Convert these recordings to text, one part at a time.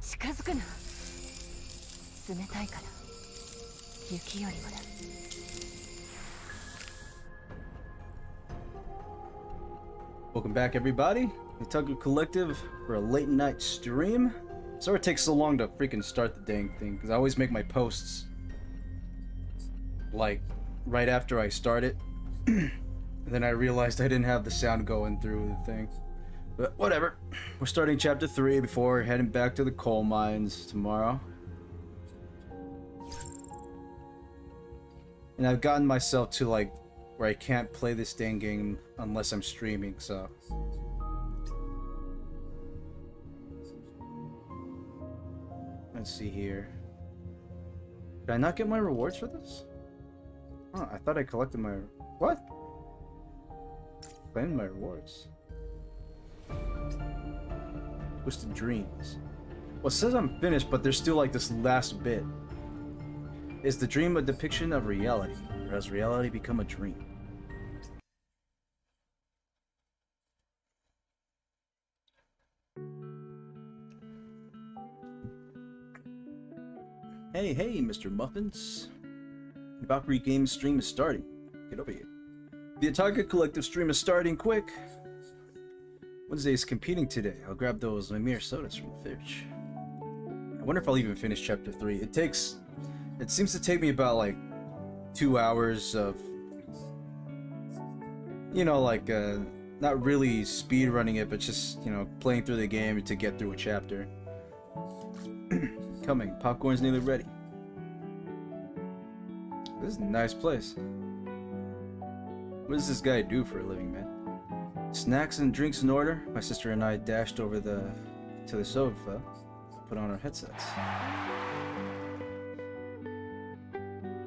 近づくな。冷たいから。雪よりもだ。Welcome back, everybody. The Tucker Collective for a late night stream. Sorry it takes so long to freaking start the dang thing, because I always make my posts like right after I start it. And then I realized I didn't have the sound going through the thing. But whatever. We're starting chapter 3 before heading back to the coal mines tomorrow. And I've gotten myself to like where I can't play this dang game unless I'm streaming, so. Let's see here. Did I not get my rewards for this? Oh, I thought I collected my... What? Claimed my rewards. Twisted Dreams. Well, it says I'm finished, but there's still like this last bit. Is the dream a depiction of reality, or has reality become a dream? Hey, hey, Mr. Muffins. The Valkyrie Games stream is starting. Get over here. The Otaku Collective stream is starting quick. Wednesday is competing today. I'll grab those Mimir sodas from the fridge. I wonder if I'll even finish chapter 3. It seems to take me about like 2 hours of, you know, like not really speed running it, but just, you know, playing through the game to get through a chapter. Coming. Popcorn's nearly ready. This is a nice place. What does this guy do for a living, man? Snacks and drinks in order. My sister and I dashed over to the sofa, put on our headsets.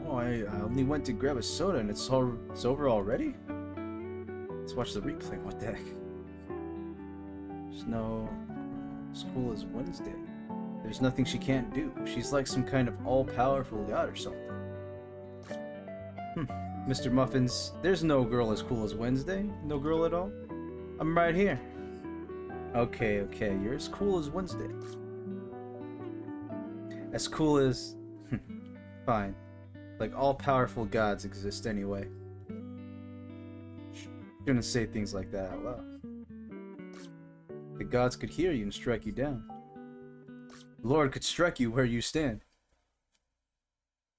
Oh, I only went to grab a soda and it's over already? Let's watch the replay. What the heck? School is Wednesday. There's nothing she can't do. She's like some kind of all-powerful god or something. Mr. Muffins, there's no girl as cool as Wednesday. No girl at all? I'm right here. Okay, you're as cool as Wednesday. As cool as... Fine. Like all-powerful gods exist anyway. Shouldn't say things like that out loud. The gods could hear you and strike you down. The Lord could strike you where you stand.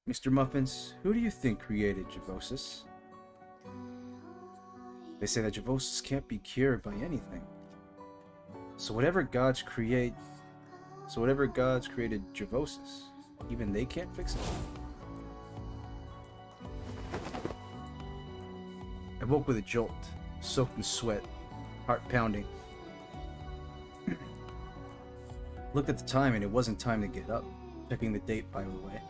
Mr. Muffins, who do you think created Javosis? They say that Javosis can't be cured by anything. So whatever gods created Javosis, even they can't fix it. I woke with a jolt, soaked in sweat, heart pounding. Looked at the time and it wasn't time to get up. Checking the date, by the way.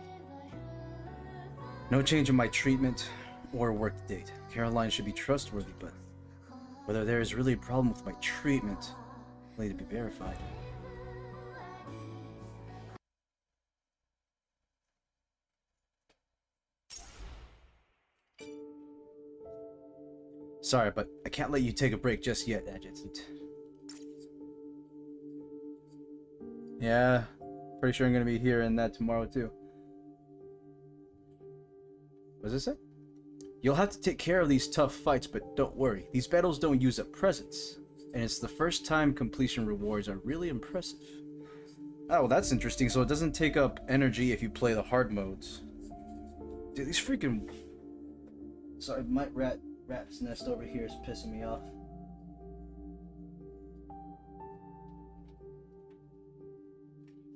No change in my treatment or work date. Caroline should be trustworthy, but whether there is really a problem with my treatment will need to be verified. Sorry, but I can't let you take a break just yet, Adjutant. Yeah, pretty sure I'm gonna be hearing that tomorrow too. What does it say? You'll have to take care of these tough fights, but don't worry. These battles don't use up presents. And it's the first time completion rewards are really impressive. Oh, well, that's interesting. So it doesn't take up energy if you play the hard modes. Dude, these freaking... Sorry, my rat's nest over here is pissing me off.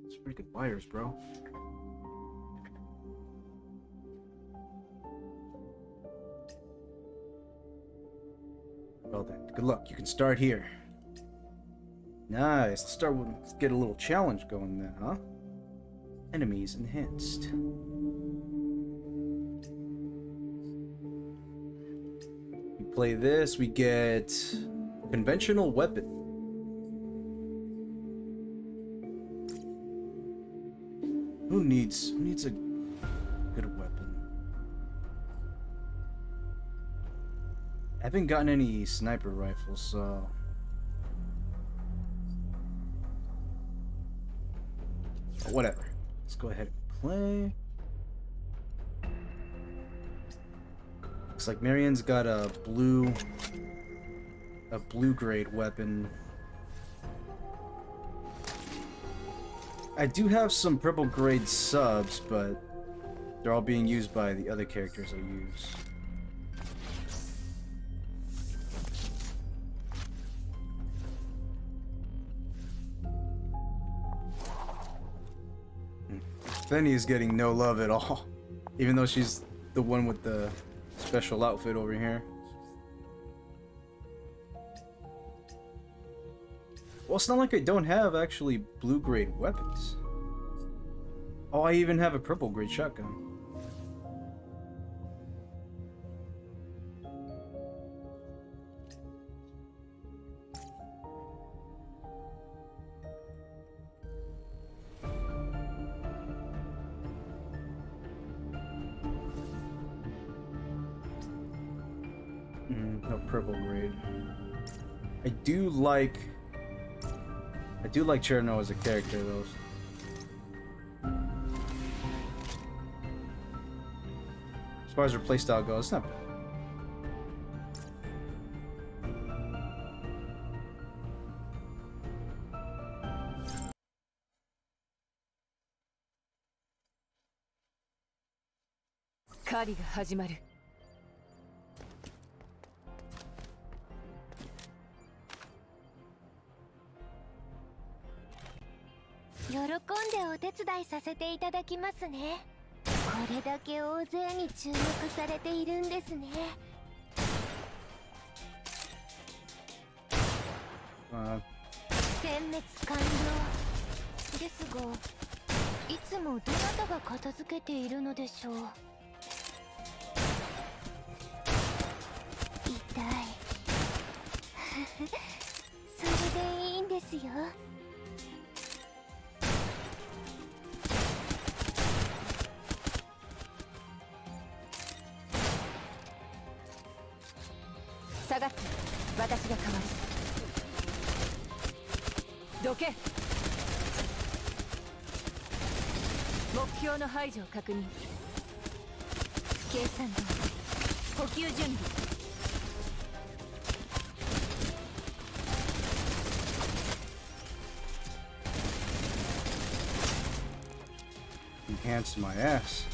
It's freaking wires, bro. Well then, good luck. You can start here. Nice. Let's get a little challenge going then, huh? Enemies enhanced. We play this, we get conventional weapon. Who needs a good weapon? I haven't gotten any sniper rifles, so whatever. Let's go ahead and play. Looks like Marianne's got a blue grade weapon. I do have some purple grade subs, but they're all being used by the other characters I use. Fenny is getting no love at all, even though she's the one with the special outfit over here. Well, it's not like I don't have actually blue grade weapons. Oh, I even have a purple grade shotgun. No purple grade. I do like Cherno as a character though. As far as her playstyle goes, it's not bad. Kariが始まる。喜んでお手伝いさせていただきますね。これだけ大勢に注目されているんですね。殲滅完了ですが、いつもどなたが片付けているのでしょう。痛いそれでいいんですよ。下がって、私が代わる。どけ。目標の排除を確認。計算通り、補給準備。Enhanced my ass.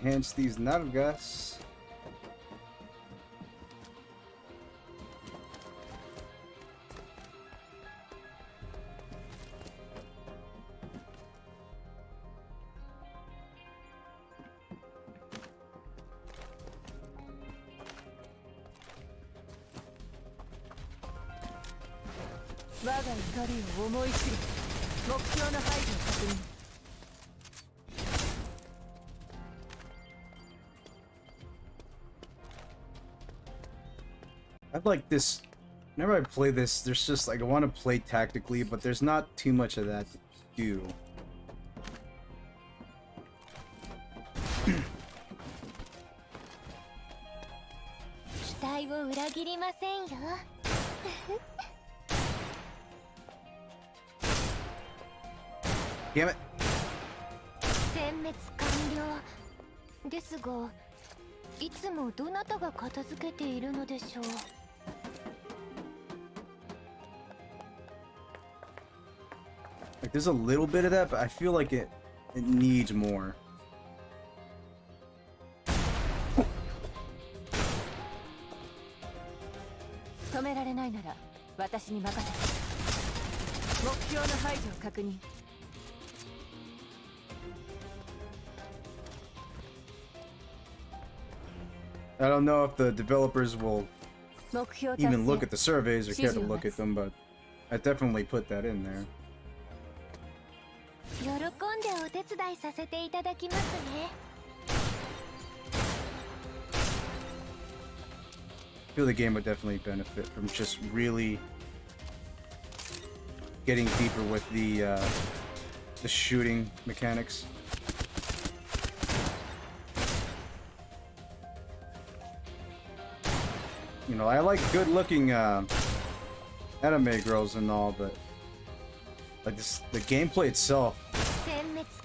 Enhance these nalgas. I like this. Whenever I play this, there's just like I want to play tactically, but there's not too much of that to do. Damn it. 殲滅完了ですが、いつもどなたが片付けているのでしょう。Like there's a little bit of that, but I feel like it needs more. 止められないなら私に任せて。目標の排除を確認。I don't know if the developers will even look at the surveys or care to look at them, but I definitely put that in there. 喜んでお手伝いさせていただきますね。 I feel the game would definitely benefit from just really getting deeper with the shooting mechanics. You know, I like good-looking anime girls and all, but like this, the gameplay itself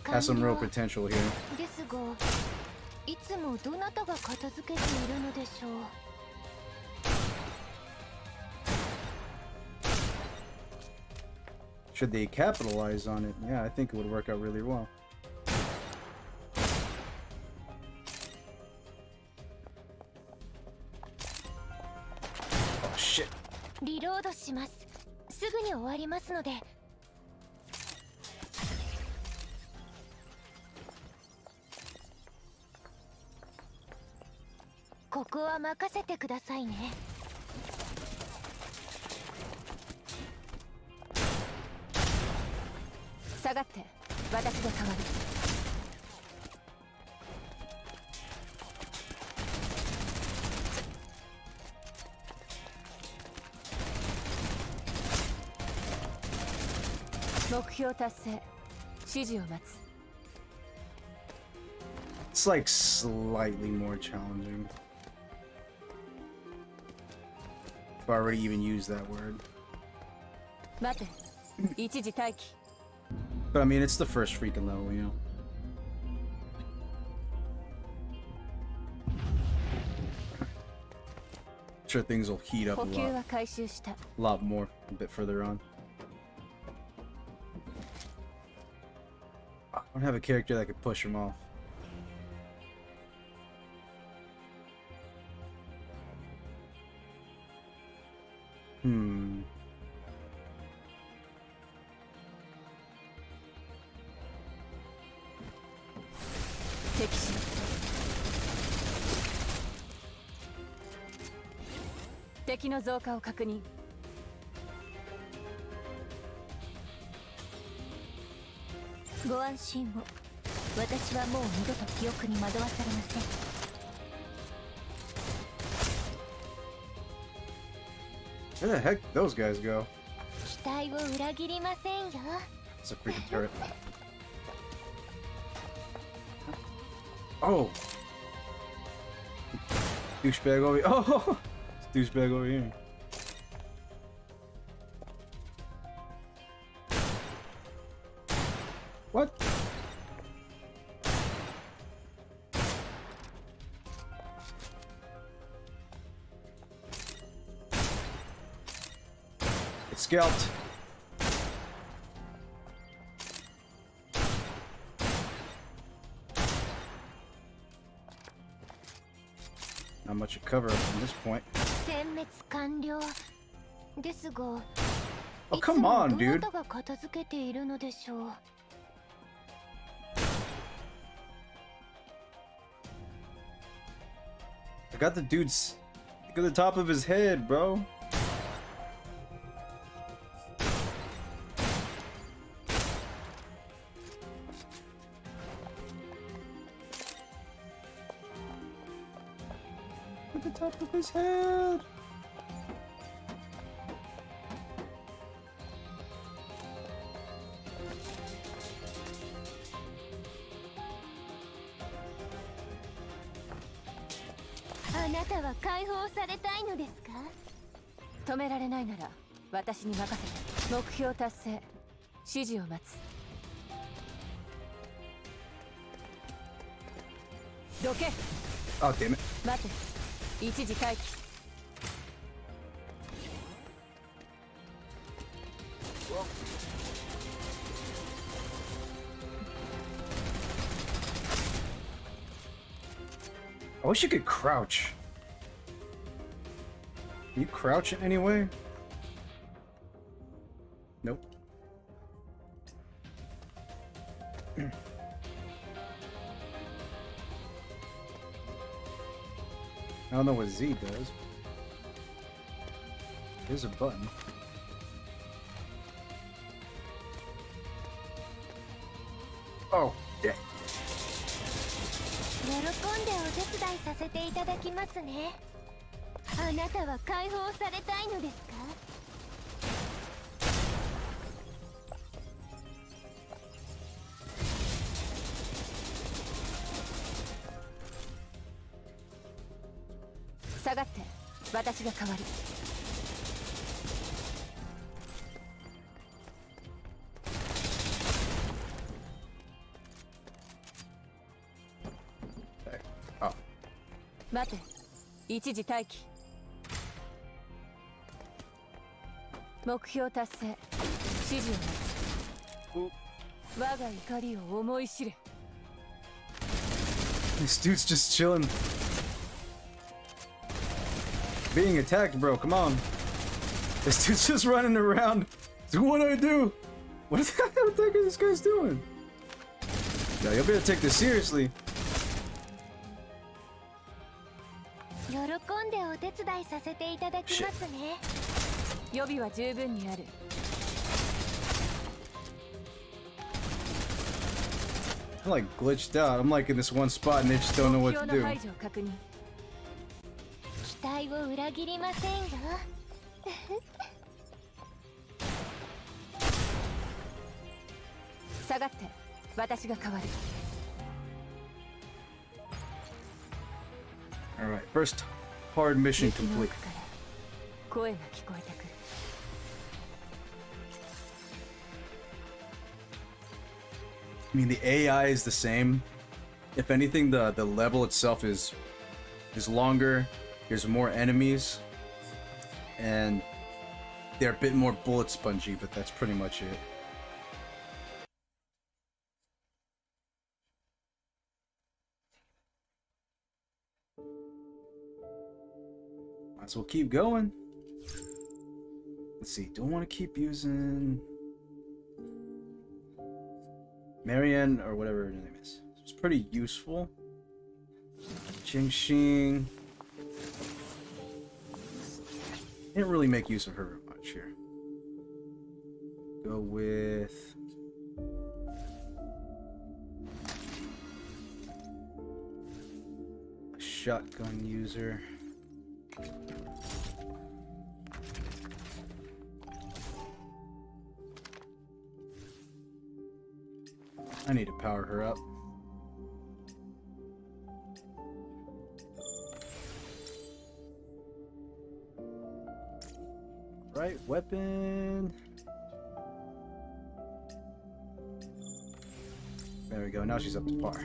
has some real potential here. ですが、いつもどなたが片付けているのでしょう。 Should they capitalize on it? Yeah, I think it would work out really well. Oh shit. リロードします。すぐに終わりますので。ここは任せてくださいね。 下がって私で代わる。目標達成。指示を待つ。 It's like slightly more challenging. If I already even used that word. 待て。一時待機。 But I mean, it's the first freaking level, you know. Sure, things will heat up a 補給は回収した。 lot more a bit further on. I don't have a character that could push him off. Hmm. Take 敵の増加を確認。ご安心を。私はもう二度と記憶に惑わされません。 Where the heck did those guys go? 期待を裏切りませんよ。 It's a freaking turret. Oh! Douchebag over here. Oh! It's douchebag over here. What? It's scalped. Not much of cover from this point. 殲滅完了。ですが、 Oh, come on, いつも dude. どなたが片付けているのでしょう。 I got the dude's. Look at the top of his head, bro. Look at the top of his head. Ah, あなたは解放されたいのですか？ 止められないなら私に任せて。目標達成。指示を待つ。どけ。 Oh, damn it. 待て。一時待機。 I wish you could crouch. Can you crouch in any way? Nope. I don't know what Z does. There's a button. Oh, yeah. 喜んでお手伝いさせていただきますね。あなたは解放されたいのですか？下がって、私が代わる。Oh. 待て、一時待機。目標達成、指示を待つ。我が怒りを思い知れ。 This dude's just chilling. Being attacked, bro. Come on. This dude's just running around. So what do I do? What the heck is this guy's doing? Yo, you better take this seriously. 喜んでお手伝いさせていただきますね。予備は十分にある。 I'm like glitched out. I'm like in this one spot and they just don't know what to 目標 do. の排除を確認。期待を裏切りませんよ。下がって、私が代わる。 Alright, first hard mission 雪の complete. 奥から声が聞こえてくる。 I mean, the AI is the same. If anything, the level itself is longer. There's more enemies, and they're a bit more bullet spongy, but that's pretty much it. Might as well keep going. Let's see. Don't want to keep using Marianne or whatever her name is. It's pretty useful. Jingxing. Didn't really make use of her very much here. Go with a shotgun user. I need to power her up. Right, weapon. There we go, now she's up to par.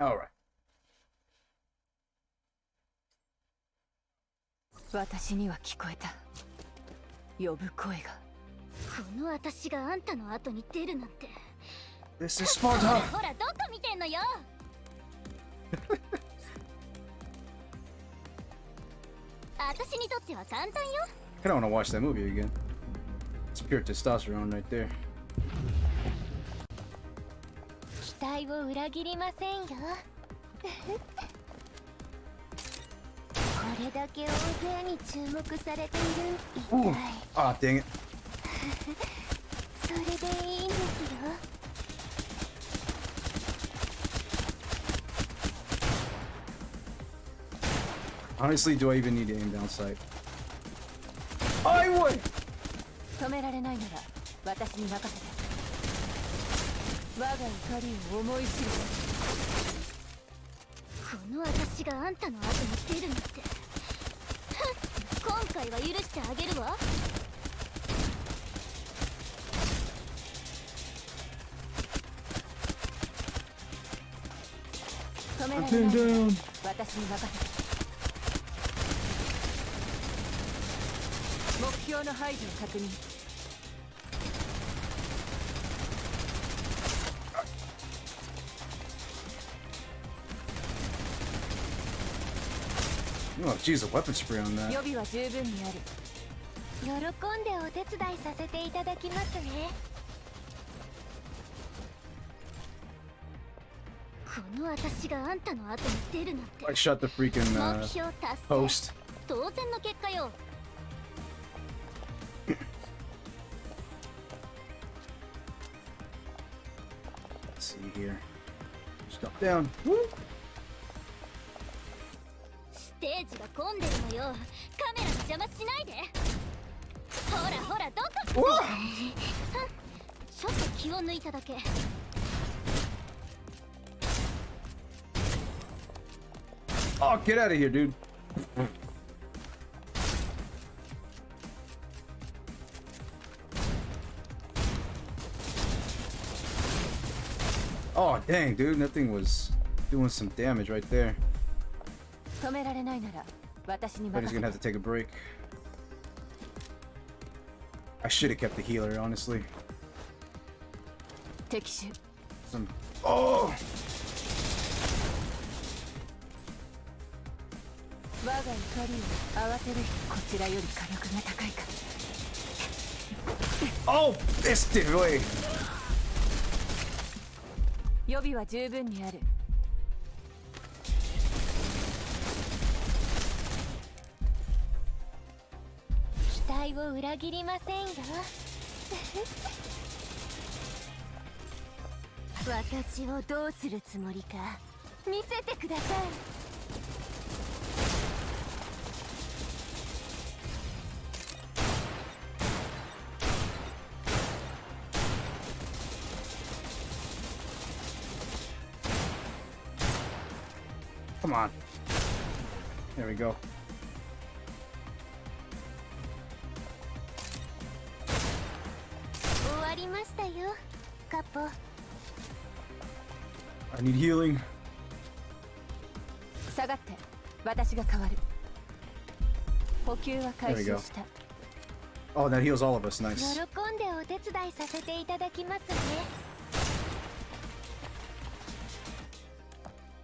Alright. 私には聞こえた。呼ぶ声が。この私があんたの後に出るなんて。 This is Sparta! ほらどこ見てんのよ。私にとっては簡単よ。 I kinda wanna watch that movie again. It's pure testosterone right there. 期待を裏切りませんよ。これだけ大勢に注目されているみた Ooh. い。 Ah, dang it. それでいいんですよ。 Honestly, do I even need to aim down sight? I would! 止められないなら私に任せて。我が怒りを思い知る。この私があんたの後に出るなんて。今回は許してあげるわ。止められないなら私に任せて。目標の排除を確認。 Oh, geez, a weapon spray on 予 that. 備は十分にある。喜んでお手伝いさせていただきますね。この私があんたの後に出るなんて。 I shot the freaking 目標達成。 post. 当然の結果よ。Let's see here. Just drop down. Woo! ステージが混んでるのよ。カメラの邪魔しないで。ほらほら、どこ。Whoa! ちょっと気を抜いただけ。Oh, get out of here, dude. Oh, dang, dude. That thing was doing some damage right there. 止められないなら私に But 任 he's せ gonna て have to take a break. I should have kept the healer, honestly. 敵手 Some. Oh! 我が怒りを慌てるこちらより火力が高いか Oh! Missed it! Wait. 予備は十分にある期待を裏切りませんよ。私をどうするつもりか見せてください。Come on. There we go. 終わりましたよ、カッポ。 I need healing. 下がって私が代わる補給は開始した Oh, that heals all of us. 喜 Nice. んでお手伝いさせていただきますね。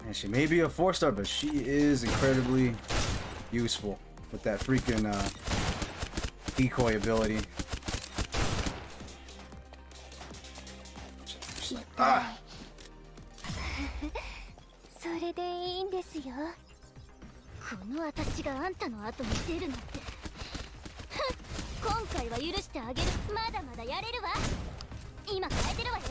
And she may be a 4-star, but she is incredibly useful with that freaking decoy ability. Ah! それでいいんですよ。この私があんたの後に出るなんて。今回は許してあげる。まだまだやれるわ。今変えてるわよ。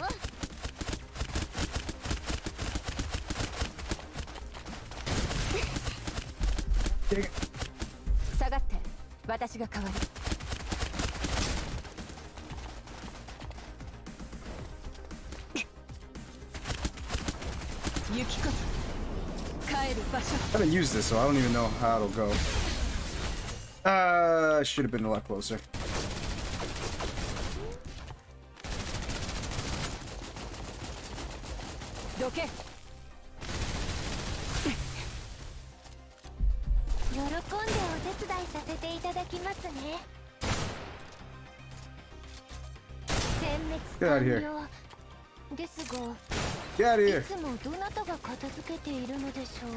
Dang it. 下がって私が代わる雪こそ帰る場所 I haven't used this, so I don't even know how it'll go. Should have been a lot closer. どけ 喜んでお手伝いさせていただきますね。殲 Get out of 滅 here. 完了ですが、 Get out of い here. つもどなたが片付けているのでしょう。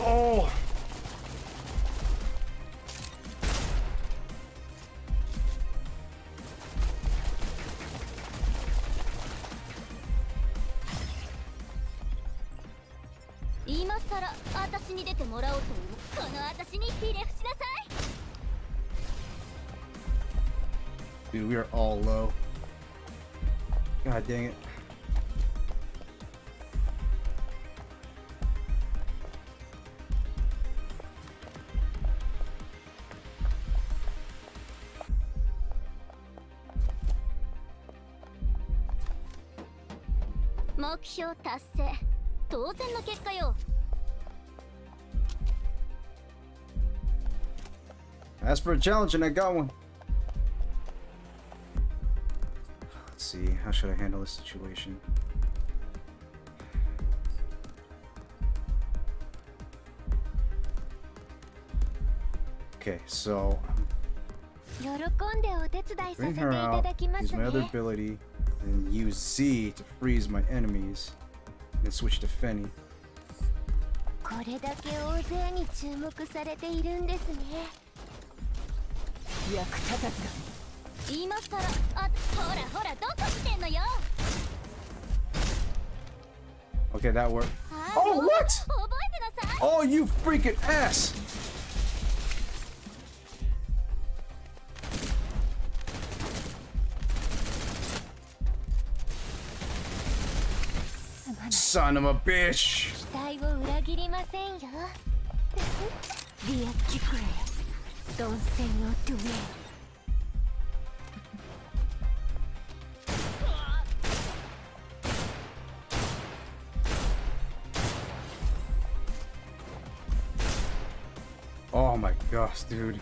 Oh! 今さら私に出てもらおうと思う。この私にひれ伏しなさい。 Dude, we are all low. God dang it.「目標達成」当然の結果よ。 Asked for a challenge and I got one. Let's see, how should I handle this situation? Okay, so 喜んでお手伝いさせ bring て her いた out, だきま use す my other ね。 ability, and use Z to freeze my enemies, and then switch to Fenny. これだけ大勢に注目されているんですね。役立たずだ今さらほらほら、どこ来てんのよ。 Okay, that worked. あ Oh, もう what? 覚えてなさい。 Oh, you freaking ass! son of a bitch! 期待を裏切りませんよ。リアキクレイ、ドンセンヨトゥメイ。Oh my gosh, dude.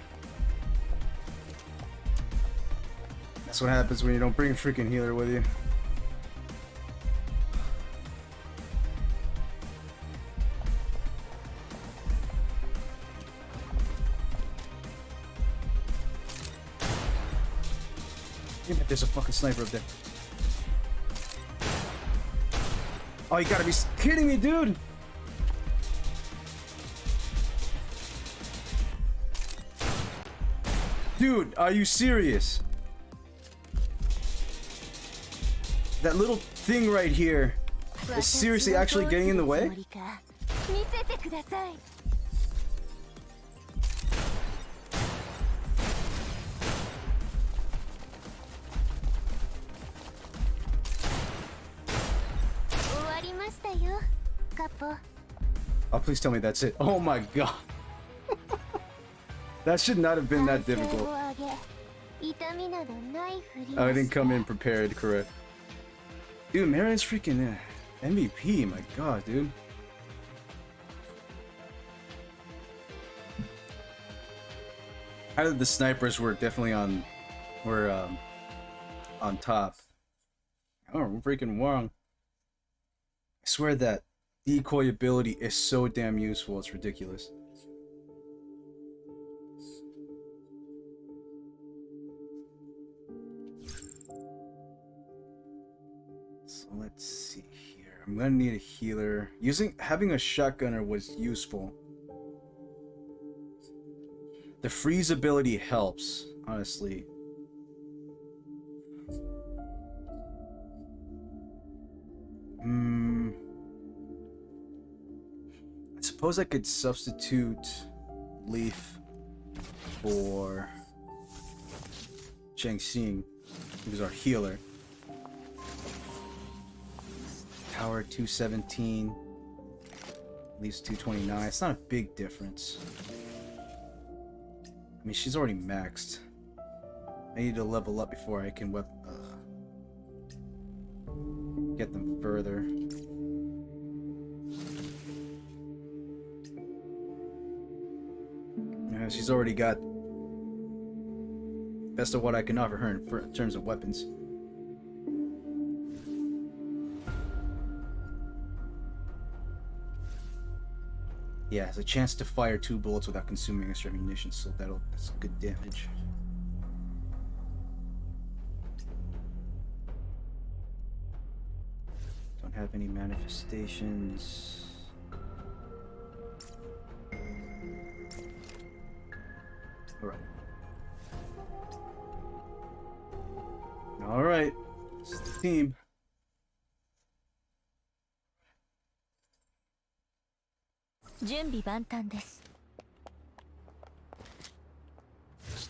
That's what happens when you don't bring a freaking healer with you. Damn it, there's a fucking sniper up there. Oh, you gotta be kidding me, dude! Dude, are you serious? That little thing right here is seriously actually getting in the way? 見せてください。終わりましたよ、カポ。Oh, please tell me that's it. Oh my god. That should not have been that difficult. Oh, I didn't come in prepared, correct. Dude, Marion's freaking MVP, my god, dude. Out of the snipers were definitely on top. Oh, I'm freaking wrong. I swear that decoy ability is so damn useful, it's ridiculous. So let's see here. I'm gonna need a healer. Having a shotgunner was useful. The freeze ability helps, honestly. I suppose I could substitute Leaf for Changxing, who's our healer. Power 217, Leaf's 229. It's not a big difference. I mean, she's already maxed. I need to level up before I can get them further. She's already got best of what I can offer her in terms of weapons. Yeah, it's a chance to fire 2 bullets without consuming extra ammunition, so that's good damage. Don't have any manifestations. Alright. Alright. This is the team. 준備万端です。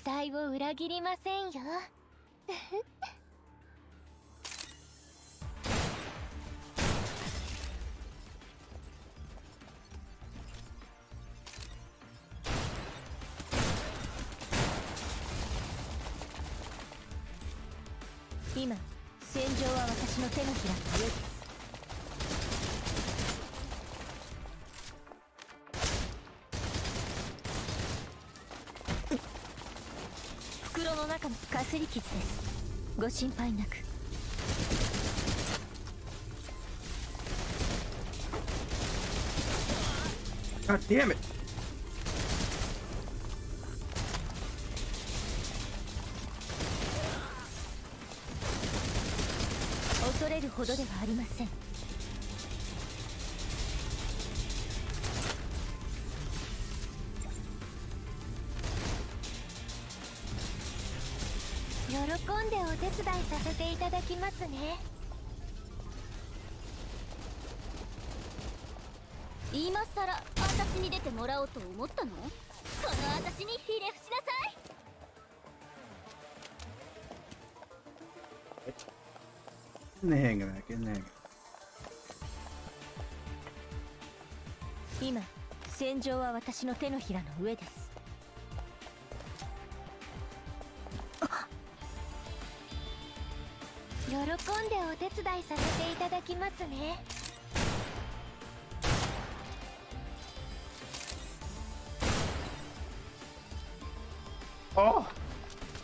期待を裏切りませんよ。今、戦場は私の手のひらの上です。袋の中のかすり傷です。ご心配なく。God damn it! 恐れるほどではありません。喜んでお手伝いさせていただきますね。今さら私に出てもらおうと思ったの？この私にひれ伏しなさい。Get in the hang of that, get in the hang of 今戦場は私の手のひらの上です。喜んでお手伝いさせていただきますね。Oh!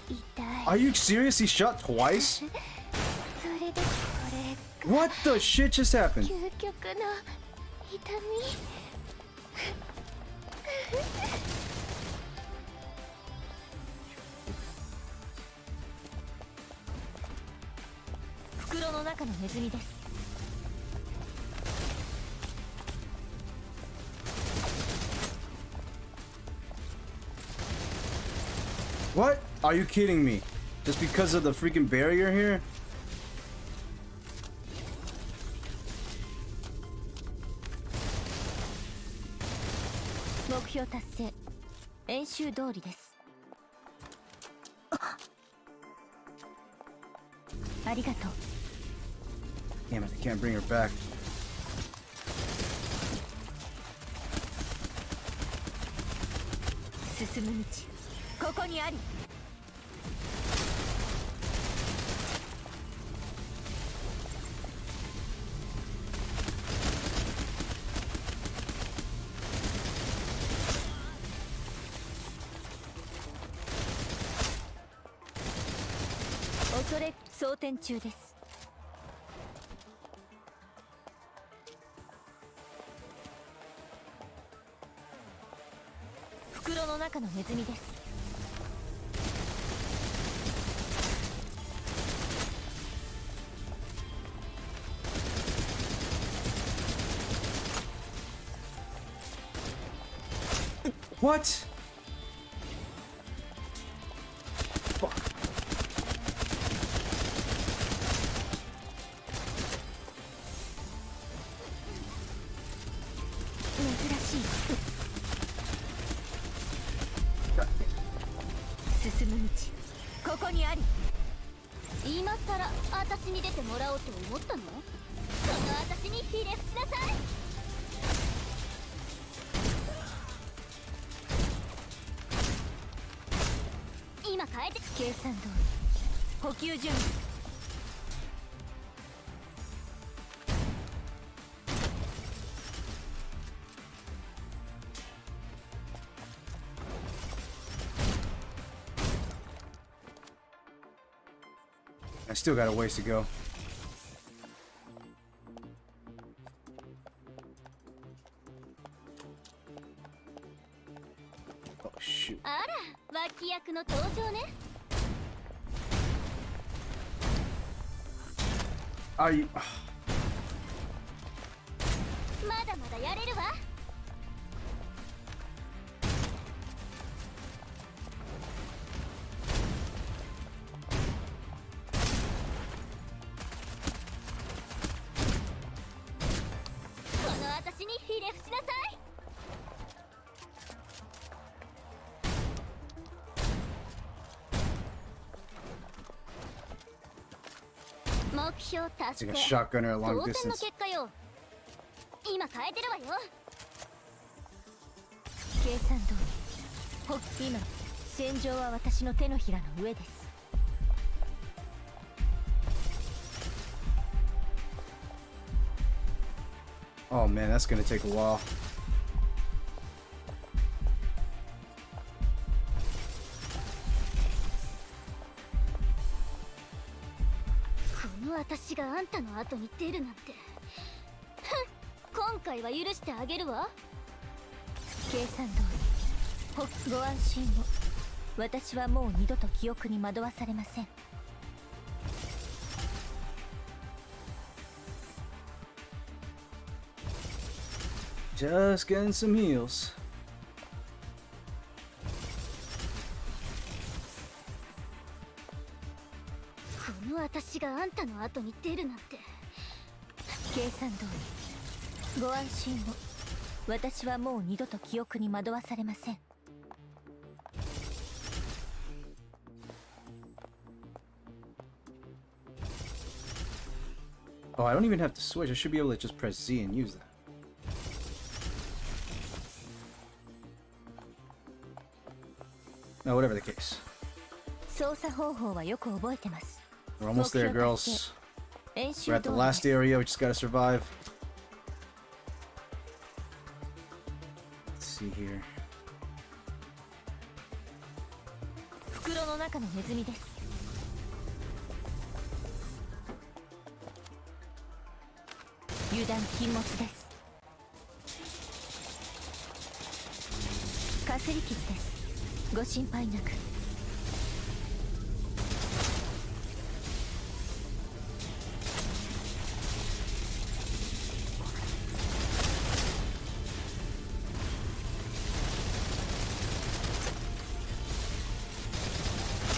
痛い。 Are you serious? He shot twice? それでこれ What the shit just happened? 究極の痛み。袋の中のネズミです。What? Are you kidding me? Just because of the freaking barrier here? 目標達成。演習通りです。ありがとう。 Damn it, I can't bring her back. 進む道、ここにあり。恐れ装填中です。袋の中のネズミです。What? Fuck. 珍しい。進む道、ここにあり。今さら私に出てもらおうと思ったの？この私にひれ伏しなさい。今変えて。計算通り補給準備。I still got a ways to go. Oh shoot. あら、脇役の登場ね。 Are you? まだまだやれるわ。この私にひれ伏しなさい。目標達 It's 成。 like a shotgunner at 当 long 然の distance. 結果よ。今変えてるわよ。計算通り。今戦場は私の手のひらの上です。 Oh man, that's gonna take a while. この私があんたの後に出るなんて。ふん、今回は許してあげるわ。計算通り。ご安心を。私はもう二度と記憶に惑わされません。 Just getting some heals. この私があんたの後に出るなんて。計算通り。ご安心を。私はもう二度と記憶に惑わされません。 Oh, I don't even have to switch. I should be able to just press Z and use that. No, whatever the case. 操作方法はよく覚えてます。 We're almost there, girls. 練 We're 習 at the 通り last です。 area. We just gotta survive. Let's see here. 袋の中のネズミです。油断禁物です。かすり傷です。ご心配なく。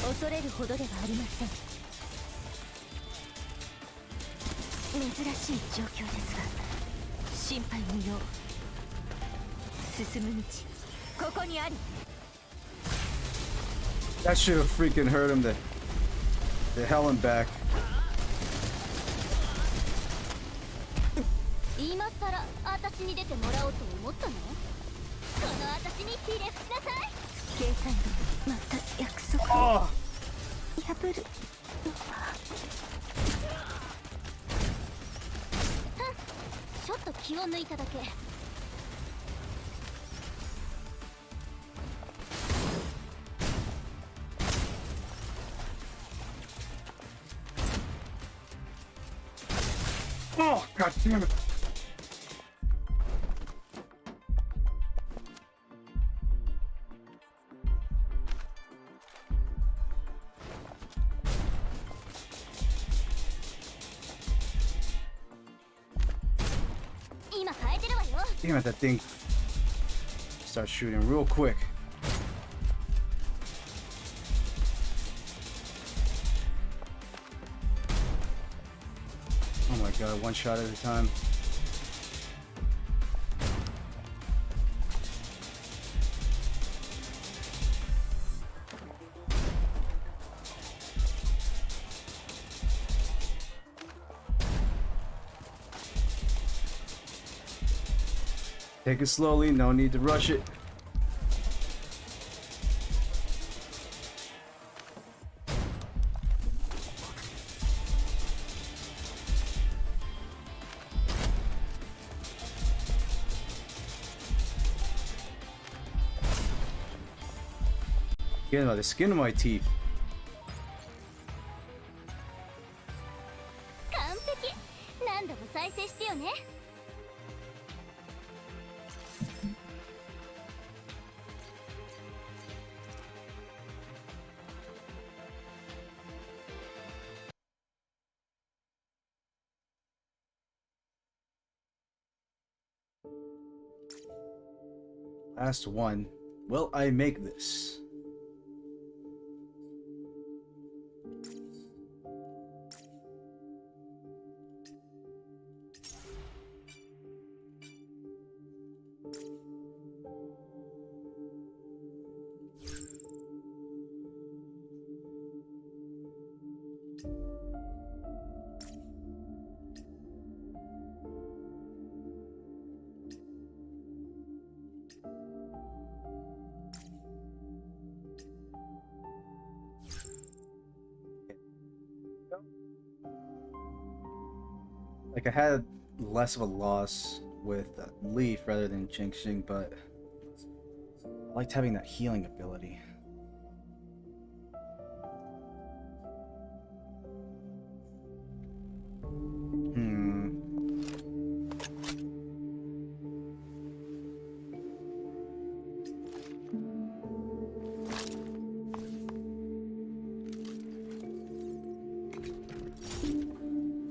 恐れるほどではありません。珍しい状況ですが心配無用。進む道ここにあり。 That should have freaking hurt him. The hell him back. 今さら私に出てもらおうと思ったの？この私にひれ伏しなさい。計算どまた約束を Oh! 破るのは。ちょっと気を抜いただけ。Oh, god damn it. Damn it, that thing starts shooting real quick. Oh my god, one shot at a time. Take it slowly, no need to rush it. Getting by the skin of my teeth. 完璧。何度も再生してよね。Last one. Will I make this? Like, I had less of a loss with Leaf rather than Jinxing, but I liked having that healing ability.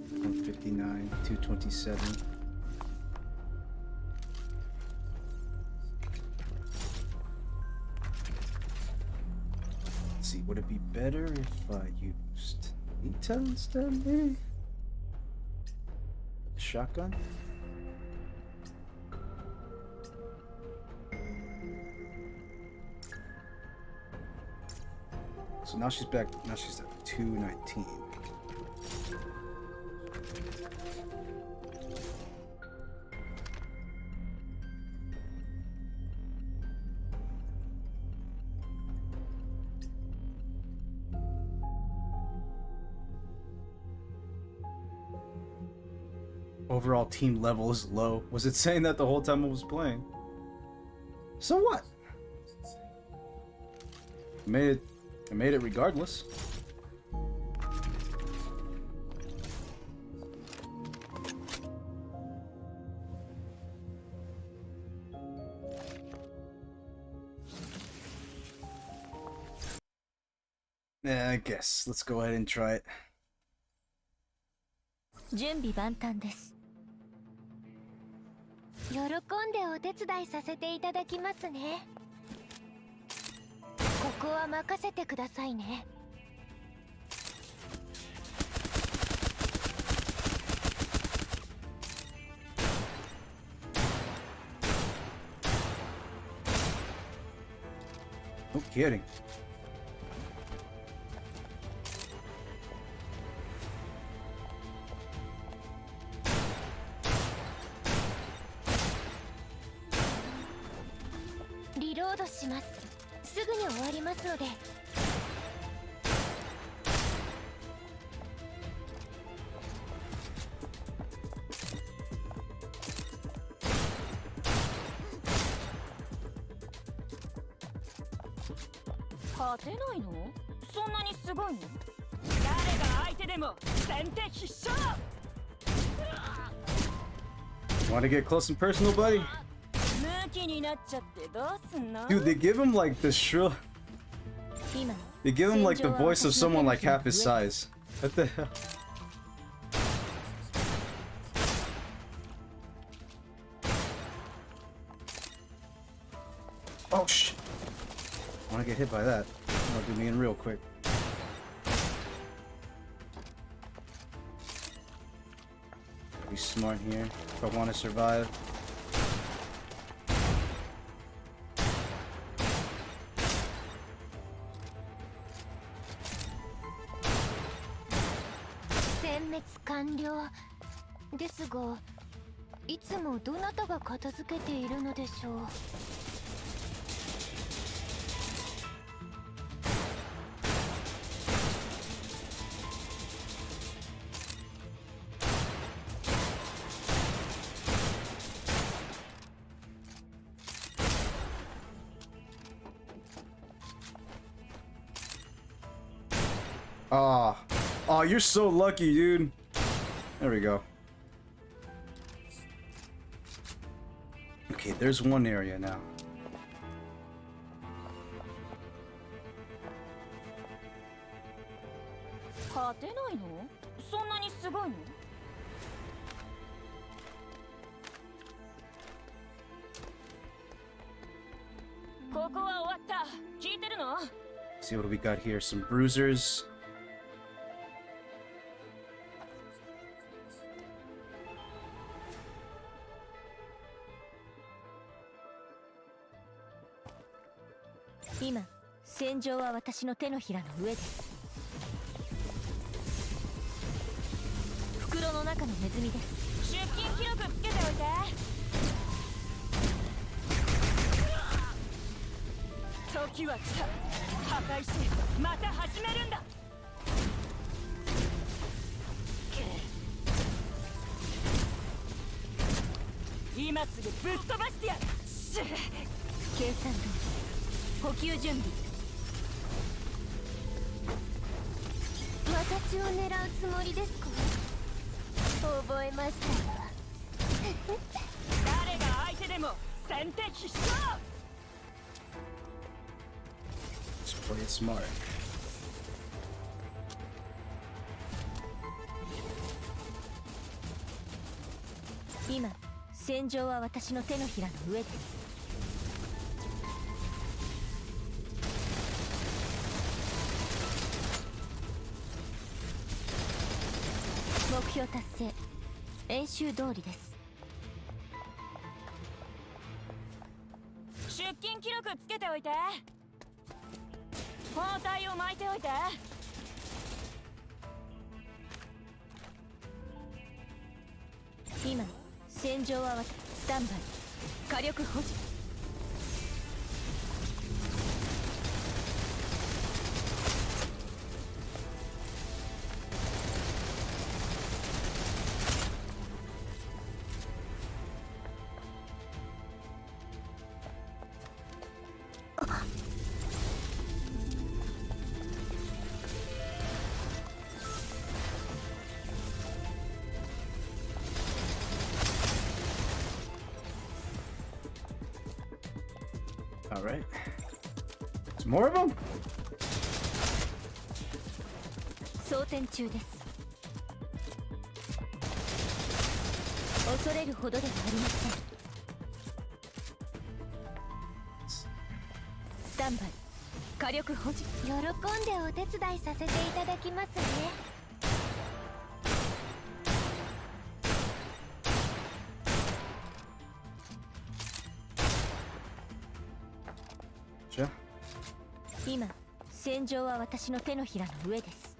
$159, $227. Let's see, would it be better if I used Nita instead, maybe? The shotgun? So now she's back, now she's at 219. Overall team level is low. Was it saying that the whole time I was playing? So what? I made it regardless. Yeah, I guess. Let's go ahead and try it. 準備万端です。喜んでお手伝いさせていただきますね。ここは任せてくださいね。No kidding. Reload します。すぐに終わりますので。勝てないの？そんなにすごいの？誰が相手でも先手必勝。Want to get close and personal, buddy? ムキになっちゃってどうすんの？ Dude, they give him like the shrill. They give him like the voice of someone like half his size. What the hell? Oh shit! I want to get hit by that. That'll do me in real quick. Be smart here if I want to survive. ですが、いつもどなたが片付けているのでしょう。Oh, you're so lucky, dude. There we go. Okay, there's one area now. See what we got here. Some bruisers. Now, 戦場は私の手のひらの上です。袋の中のネズミです。出勤記録つけておいて。時は来た。破壊し、また始めるんだ。今すぐぶっ飛ばしてやる。計算通り。補給準備。私を狙うつもりですか？覚えましたよ。誰が相手でも先手必勝。Let's play it smart. Now, 戦場は私の手のひらの上です。目標達成。演習通りです。出勤記録つけておいて。包帯を巻いておいて。今戦場はスタンバイ。火力保持。All right. There's more of them? 装填中です。恐れるほどではありません。スタンバイ、火力保持。喜んでお手伝いさせていただきますね。じゃあ。今、戦場は私の手のひらの上です。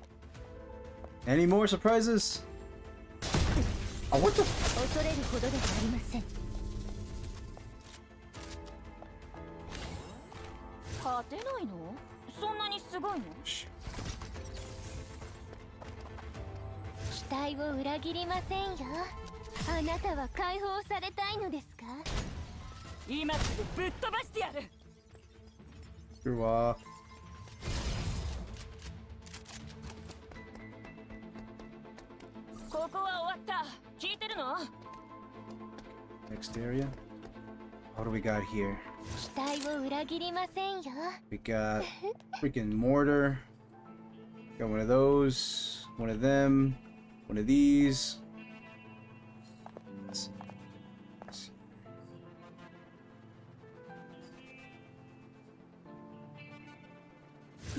Any more surprises? Oh, what the? 恐れるほどではありません。勝てないの？そんなにすごいの？Shh. 期待を裏切りませんよ。あなたは解放されたいのですか？今すぐぶっ飛ばしてやる。Screw off. ここは終わった。聞いてるの？ Next area. What do we got here? 期待を裏切りませんよ。 We got freaking mortar. Got one of those, one of them, one of these. Let's see.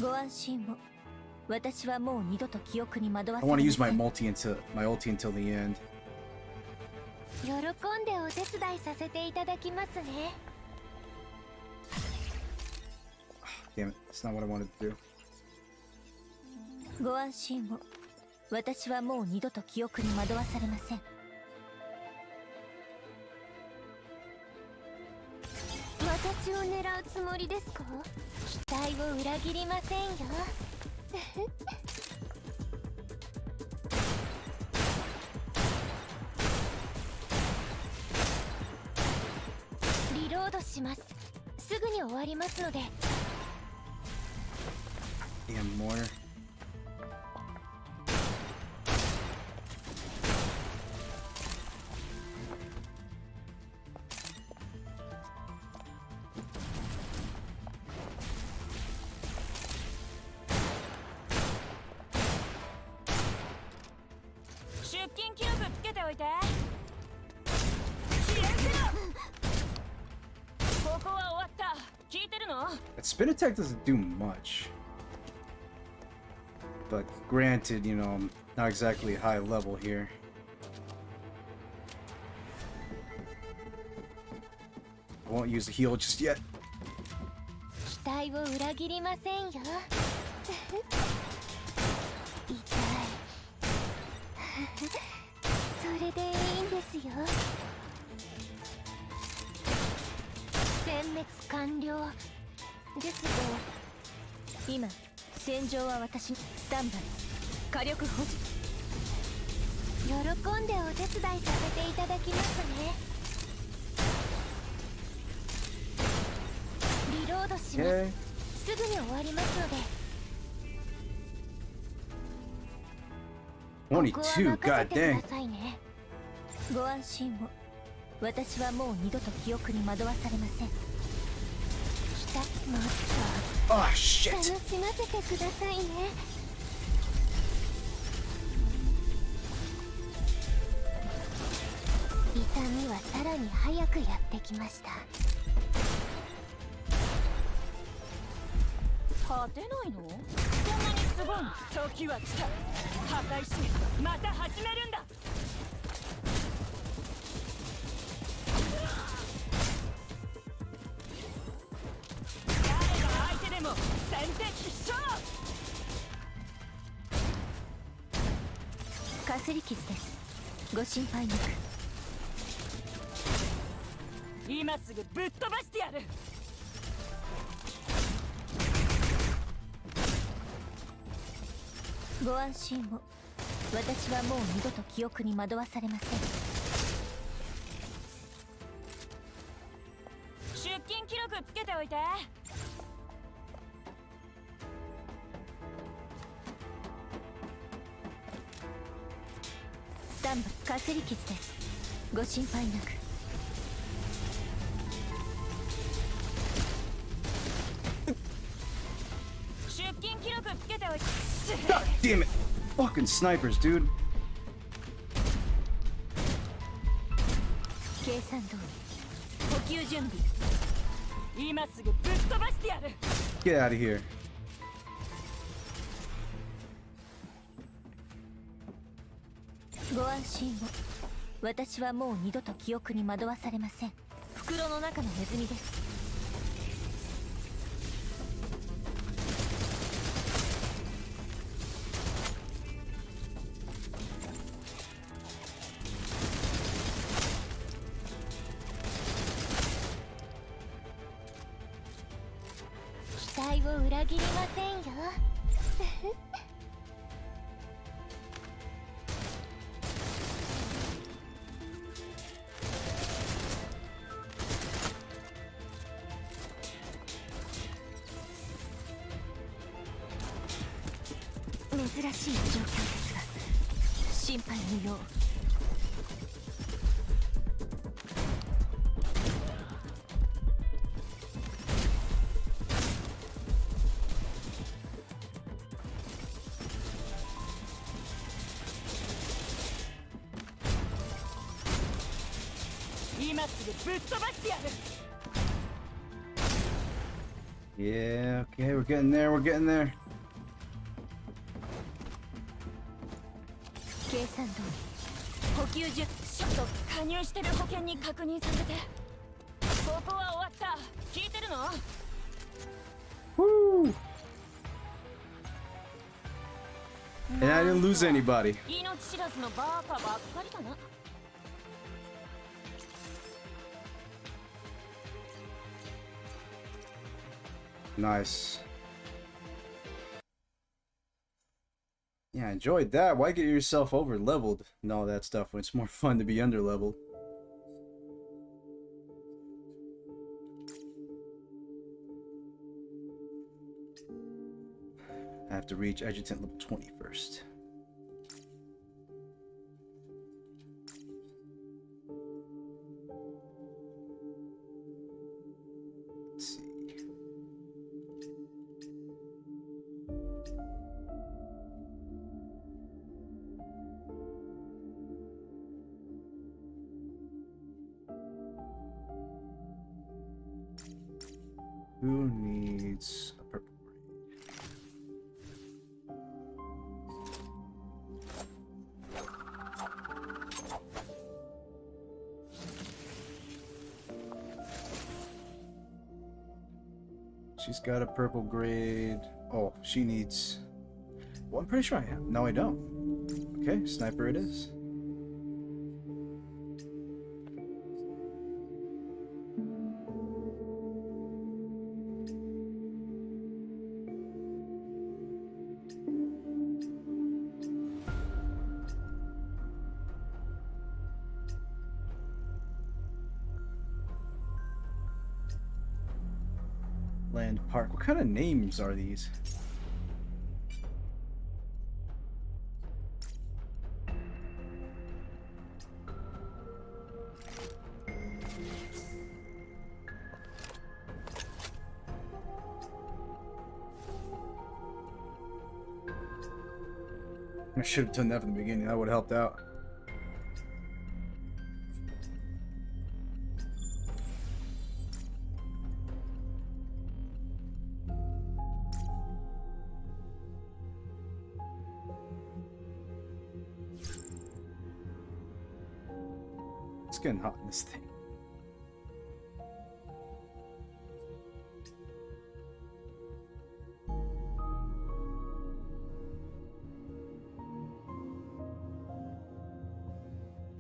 ご安心を。私はもう二度と記憶に惑わ I され want ま to せ use ん。 my ulti until the end. 喜んでお手伝いさせていただきますね。 Damn it, that's not what I wanted to do. ご安心を。私はもう二度と記憶に惑わされません。私を狙うつもりですか？期待を裏切りませんよ。リロードします。すぐに終わりますので。Damn mortar. That spin attack doesn't do much. But granted, you know, I'm not exactly high level here. I won't use the heal just yet. 期待を裏切りませんよ。痛い。それでいいんですよ。殲滅完了ですが、今戦場は私。スタンバイ、火力保持。喜んでお手伝いさせていただきますね。リロードします。すぐに終わりますので。 Only ここは two, 任せ god てく dang. ださいね。ご安心を。私はもう二度と記憶に惑わされません。もっ Oh と shit! 楽しませてくださいね。痛みはさらに早くやってきました。勝てないの？そんなにすごいの？時は来た。破壊し、また始めるんだ。誰が相手でも先手必勝。かすり傷です。ご心配なく。今すぐぶっ飛ばしてやる。ご安心を。私はもう二度と記憶に惑わされません。出勤記録つけておいて。スタンバイ、かすり傷です。ご心配なく。God damn it! Fucking snipers, dude. 計算通り補給準備今すぐぶっ飛ばしてやる Get out of here. ご安心を私はもう二度と記憶に惑わされません袋の中のネズミです期待を裏切りませんよ珍しい状況ですが心配無用今すぐぶっ飛ばしてやる Yeah, okay, we're getting there, we're getting there. 計算通り補給順ちょっと加入してる保険に確認させてここは終わった聞いてるの Woo! And I didn't lose anybody. 命知らずのバーカばっかりだな Nice. Yeah, I enjoyed that. Why get yourself over leveled and all that stuff when it's more fun to be under leveled? I have to reach adjutant level 20 first. Let's see. Who needs a purple braid? She's got a purple grade. Oh, she needs... Well, I'm pretty sure I am. No, I don't. Okay, sniper it is. Land Park. What kind of names are these? I should have done that from the beginning. That would have helped out. It's getting hot in this thing.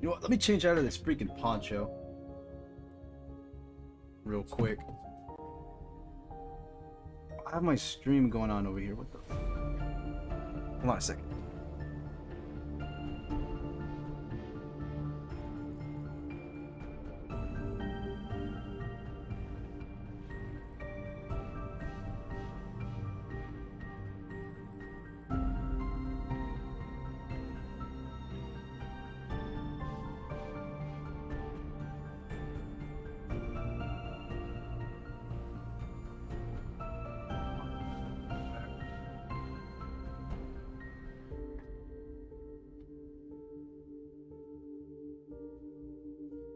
You know what? Let me change out of this freaking poncho real quick. I have my stream going on over here. What the? Hold on a second.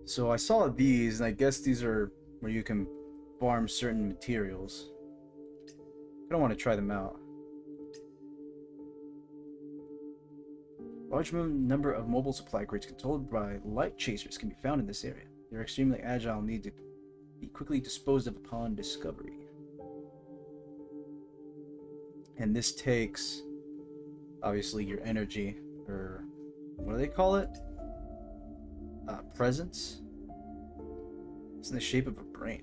So I saw these, and I guess these are where you can farm certain materials. I don't want to try them out. Large number of mobile supply crates controlled by light chasers can be found in this area. They're extremely agile and need to be quickly disposed of upon discovery. And this takes, obviously, your energy, or what do they call it? Presence. It's in the shape of a brain.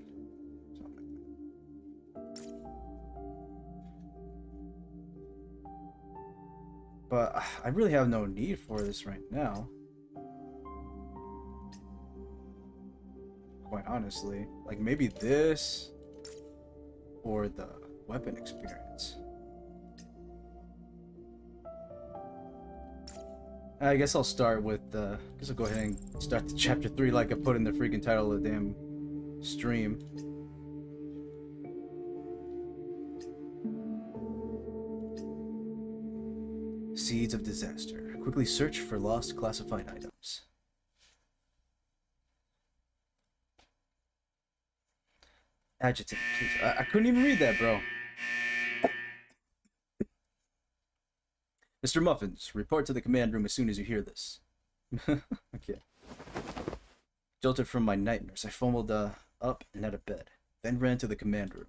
But I really have no need for this right now. Quite honestly. Like maybe this or the weapon experience. I guess I'll start with I guess I'll go ahead and start the chapter 3 like I put in the freaking title of the damn stream. Seeds of disaster. Quickly search for lost classified items. Adjutant, please. I couldn't even read that, bro. Mr. Muffins, report to the command room as soon as you hear this. Okay. Jolted from my nightmares, I fumbled up and out of bed, then ran to the command room.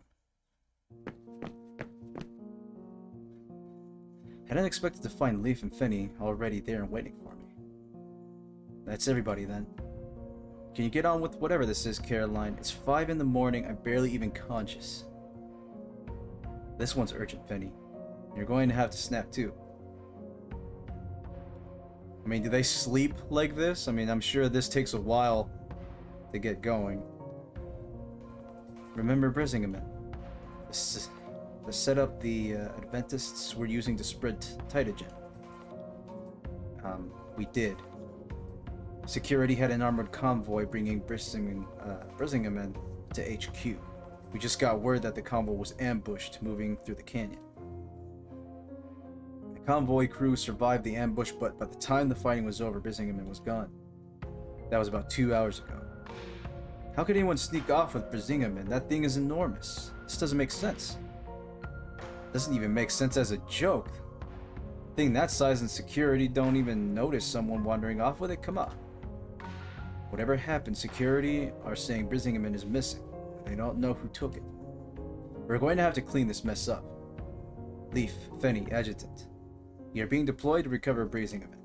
Hadn't expected to find Leaf and Fenny already there and waiting for me. That's everybody then. Can you get on with whatever this is, Caroline? It's 5 in the morning, I'm barely even conscious. This one's urgent, Fenny. You're going to have to snap too. I mean, do they sleep like this? I mean, I'm sure this takes a while to get going. Remember Brisingamen? The setup the Adventists were using to spread Titagen. We did. Security had an armored convoy bringing Brisingamen to HQ. We just got word that the convoy was ambushed moving through the canyon. The convoy crew survived the ambush, but by the time the fighting was over, Brisingamen was gone. That was about 2 hours ago. How could anyone sneak off with Brisingamen? That thing is enormous. This doesn't make sense. Doesn't even make sense as a joke. Thing that size and security don't even notice someone wandering off with it. Come on. Whatever happened, security are saying Brisingamen is missing. They don't know who took it. We're going to have to clean this mess up. Leaf, Fenny, Adjutant. You're being deployed to recover Brisingamen.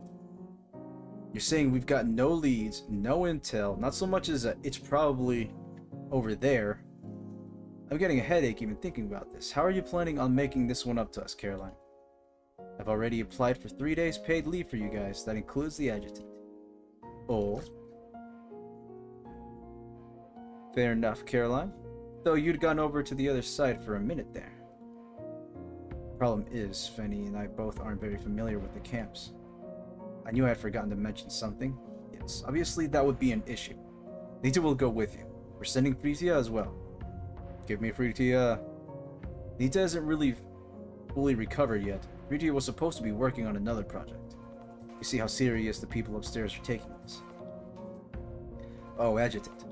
You're saying we've got no leads, no intel, not so much as it's probably over there. I'm getting a headache even thinking about this. How are you planning on making this one up to us, Caroline? I've already applied for 3 days paid leave for you guys. That includes the adjutant. Oh. Fair enough, Caroline. Though you'd gone over to the other side for a minute there. Problem is, Fenny and I both aren't very familiar with the camps. I knew I had forgotten to mention something. Yes, obviously that would be an issue. Nita will go with you. We're sending Frisia as well. Give me Frisia. Nita isn't really fully recovered yet. Frisia was supposed to be working on another project. You see how serious the people upstairs are taking this. Oh, Adjutant.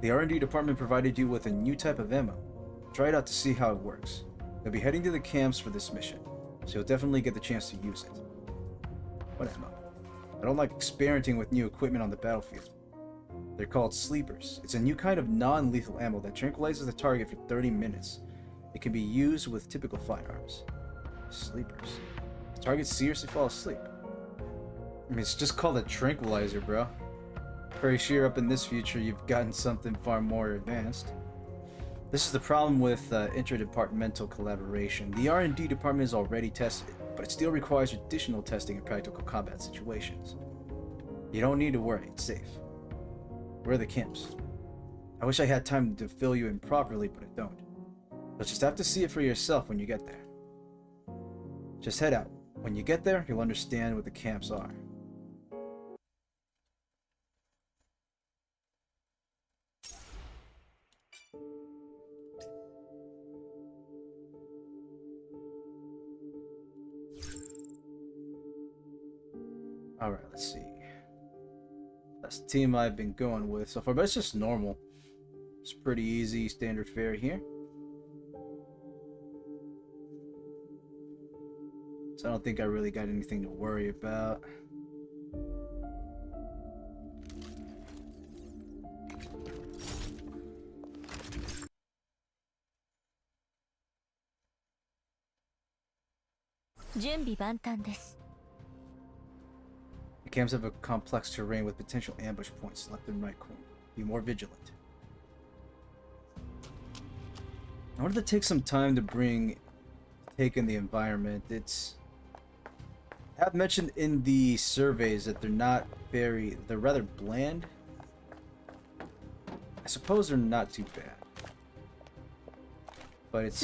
The R&D department provided you with a new type of ammo. Try it out to see how it works. They'll be heading to the camps for this mission, so you'll definitely get the chance to use it. What ammo? I don't like experimenting with new equipment on the battlefield. They're called sleepers. It's a new kind of non-lethal ammo that tranquilizes the target for 30 minutes. It can be used with typical firearms. Sleepers. The targets seriously fall asleep. I mean, it's just called a tranquilizer, bro. Pretty sure up in this future you've gotten something far more advanced. This is the problem with interdepartmental collaboration. The R&D department has already tested it, but it still requires additional testing in practical combat situations. You don't need to worry, it's safe. Where are the camps? I wish I had time to fill you in properly, but I don't. You'll just have to see it for yourself when you get there. Just head out. When you get there, you'll understand what the camps are. Alright, let's see. That's the team I've been going with so far, but it's just normal. It's pretty easy, standard fare here. So I don't think I really got anything to worry about. The camps have a complex terrain with potential ambush points left and right corner. Be more vigilant. I wanted to take some time to take in the environment. I've mentioned in the surveys that they're rather bland. I suppose they're not too bad. But it's...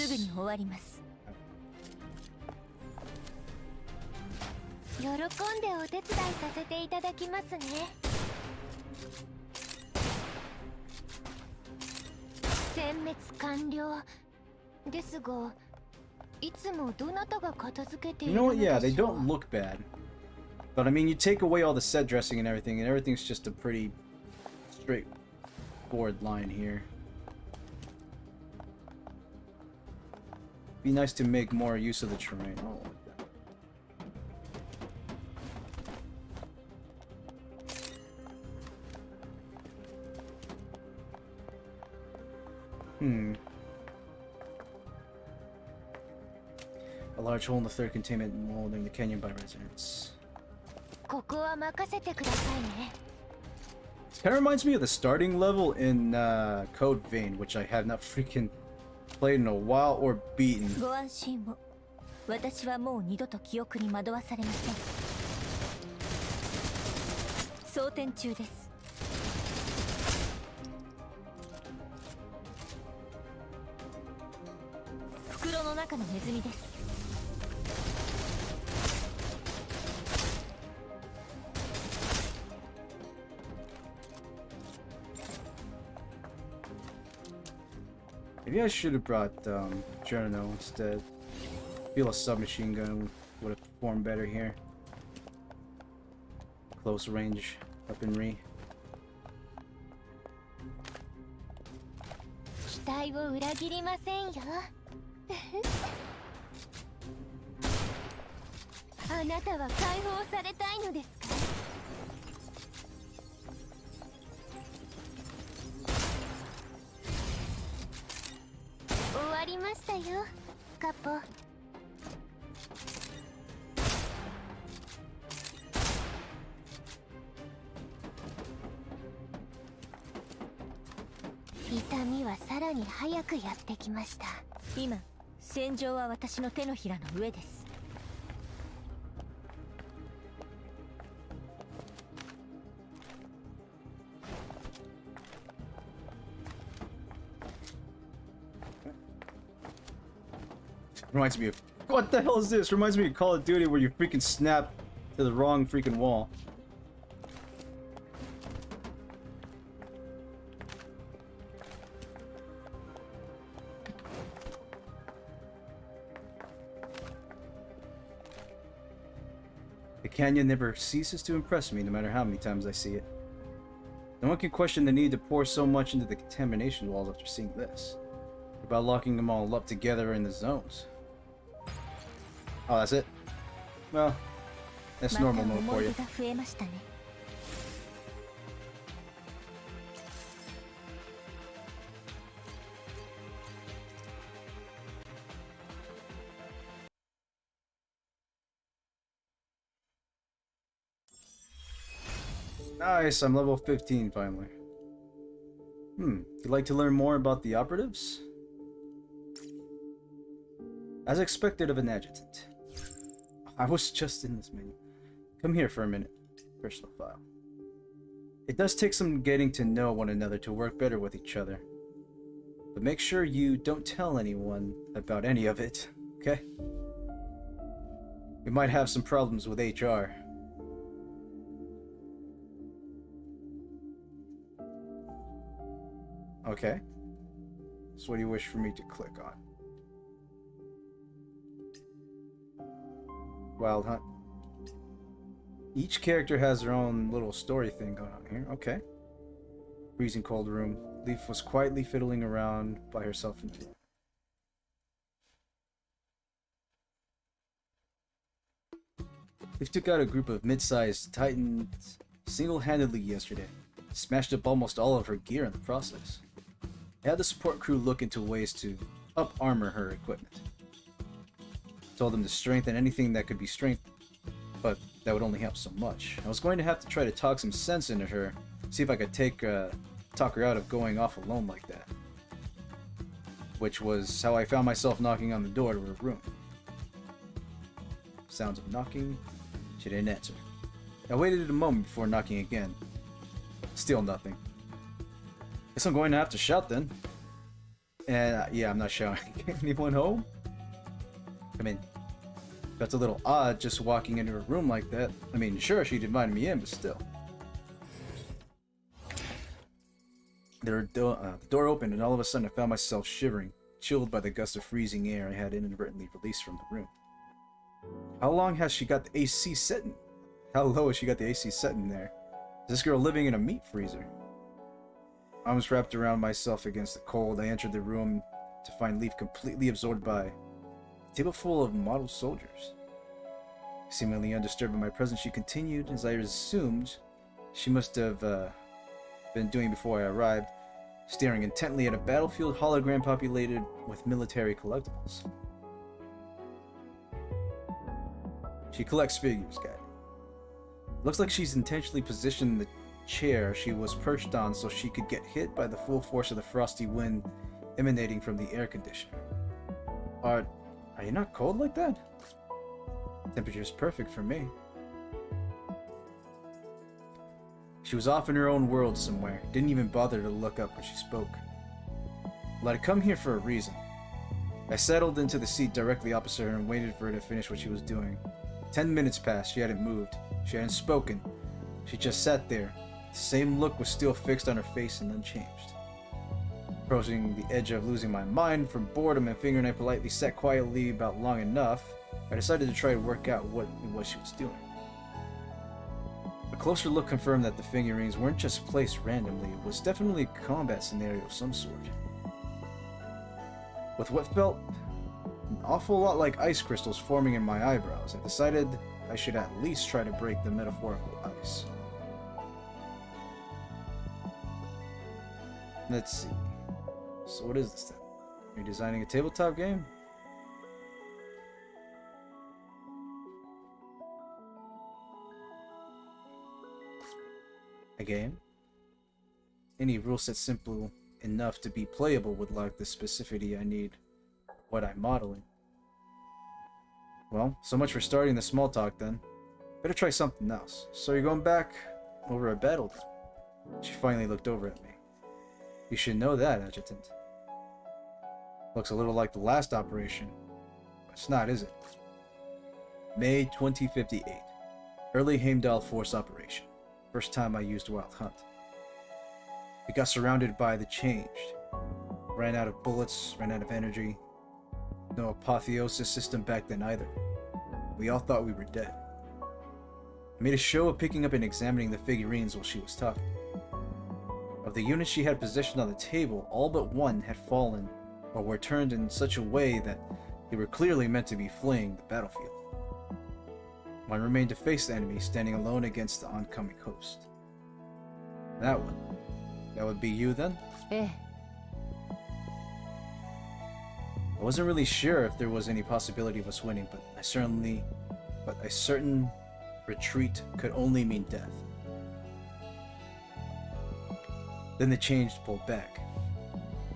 喜んでお手伝いさせていただきますね。殲滅完了ですが、いつもどなたが片付けている You の know でしょ what? う。 Yeah, they don't look bad. But I mean, you take away all the set dressing and everything's just a pretty straightforward line here. Be nice to make more use of the terrain. Oh. A large hole in the third containment mold in the canyon by residents. ここは任せてくださいね。 This kind of reminds me of the starting level in Code Vein, which I have not freaking played in a while or beaten. ご安心を。私はもう二度と記憶に惑わされません。装填中です。袋の中のネズミです。 Maybe I should have brought Journo instead. I feel a submachine gun would have performed better here. Close range weaponry. 期待を裏切りませんよ。あなたは解放されたいのですか？ 終わりましたよ、カポ。痛みはさらに早くやってきました。今、戦場は私の手のひらの上です。 Reminds me of... What the hell is this? Reminds me of Call of Duty where you freaking snap to the wrong freaking wall. The canyon never ceases to impress me, no matter how many times I see it. No one can question the need to pour so much into the contamination walls after seeing this. About locking them all up together in the zones. Oh, that's it? Well, that's normal mode for you. Nice, I'm level 15 finally. You'd like to learn more about the operatives? As expected of an adjutant. I was just in this menu. Come here for a minute. Personal file. It does take some getting to know one another to work better with each other. But make sure you don't tell anyone about any of it, okay? We might have some problems with HR. Okay. So what do you wish for me to click on? Wild Hunt. Each character has their own little story thing going on here. Okay. Freezing cold room. Leaf was quietly fiddling around by herself in the room. Leaf took out a group of mid-sized titans single-handedly yesterday. Smashed up almost all of her gear in the process. Had the support crew look into ways to up-armor her equipment. Told them to strengthen anything that could be strengthened, but that would only help so much. I was going to have to try to talk some sense into her, see if I could talk her out of going off alone like that. Which was how I found myself knocking on the door to her room. Sounds of knocking. She didn't answer. I waited a moment before knocking again. Still nothing. Guess I'm going to have to shout then. And yeah, I'm not shouting. Anyone home? Come in. That's a little odd, just walking into her room like that. I mean, sure, she'd invited me in, but still. The door opened, and all of a sudden I found myself shivering, chilled by the gust of freezing air I had inadvertently released from the room. How long has she got the AC set in? How low has she got the AC set in there? Is this girl living in a meat freezer? Arms wrapped around myself against the cold, I entered the room to find Leaf completely absorbed by a table full of model soldiers. Seemingly undisturbed by my presence, she continued, as I assumed she must have been doing before I arrived, staring intently at a battlefield hologram populated with military collectibles. She collects figures, guy. Looks like she's intentionally positioned the chair she was perched on so she could get hit by the full force of the frosty wind emanating from the air conditioner. Are you not cold like that? Temperature's perfect for me. She was off in her own world somewhere, didn't even bother to look up when she spoke. Well, I'd come here for a reason. I settled into the seat directly opposite her and waited for her to finish what she was doing. 10 minutes passed, she hadn't moved, she hadn't spoken. She just sat there. The same look was still fixed on her face and unchanged. Approaching the edge of losing my mind from boredom and figuring I politely sat quietly about long enough, I decided to try to work out what it was she was doing. A closer look confirmed that the figurines weren't just placed randomly, it was definitely a combat scenario of some sort. With what felt an awful lot like ice crystals forming in my eyebrows, I decided I should at least try to break the metaphorical ice. Let's see. So what is this then? Are you designing a tabletop game? A game? Any rule set simple enough to be playable would lack the specificity I need for what I'm modeling. Well, so much for starting the small talk then. Better try something else. So you're going back over a battle then? She finally looked over at me. You should know that, Adjutant. Looks a little like the last operation. But it's not, is it? May 2058. Early Heimdall Force Operation. First time I used Wild Hunt. We got surrounded by the Changed. Ran out of bullets, ran out of energy. No apotheosis system back then either. We all thought we were dead. I made a show of picking up and examining the figurines while she was talking. Of the units she had positioned on the table, all but one had fallen or were turned in such a way that they were clearly meant to be fleeing the battlefield. One remained to face the enemy, standing alone against the oncoming host. That one. That would be you then? Eh. I wasn't really sure if there was any possibility of us winning, but a certain retreat could only mean death. Then the Changed pulled back.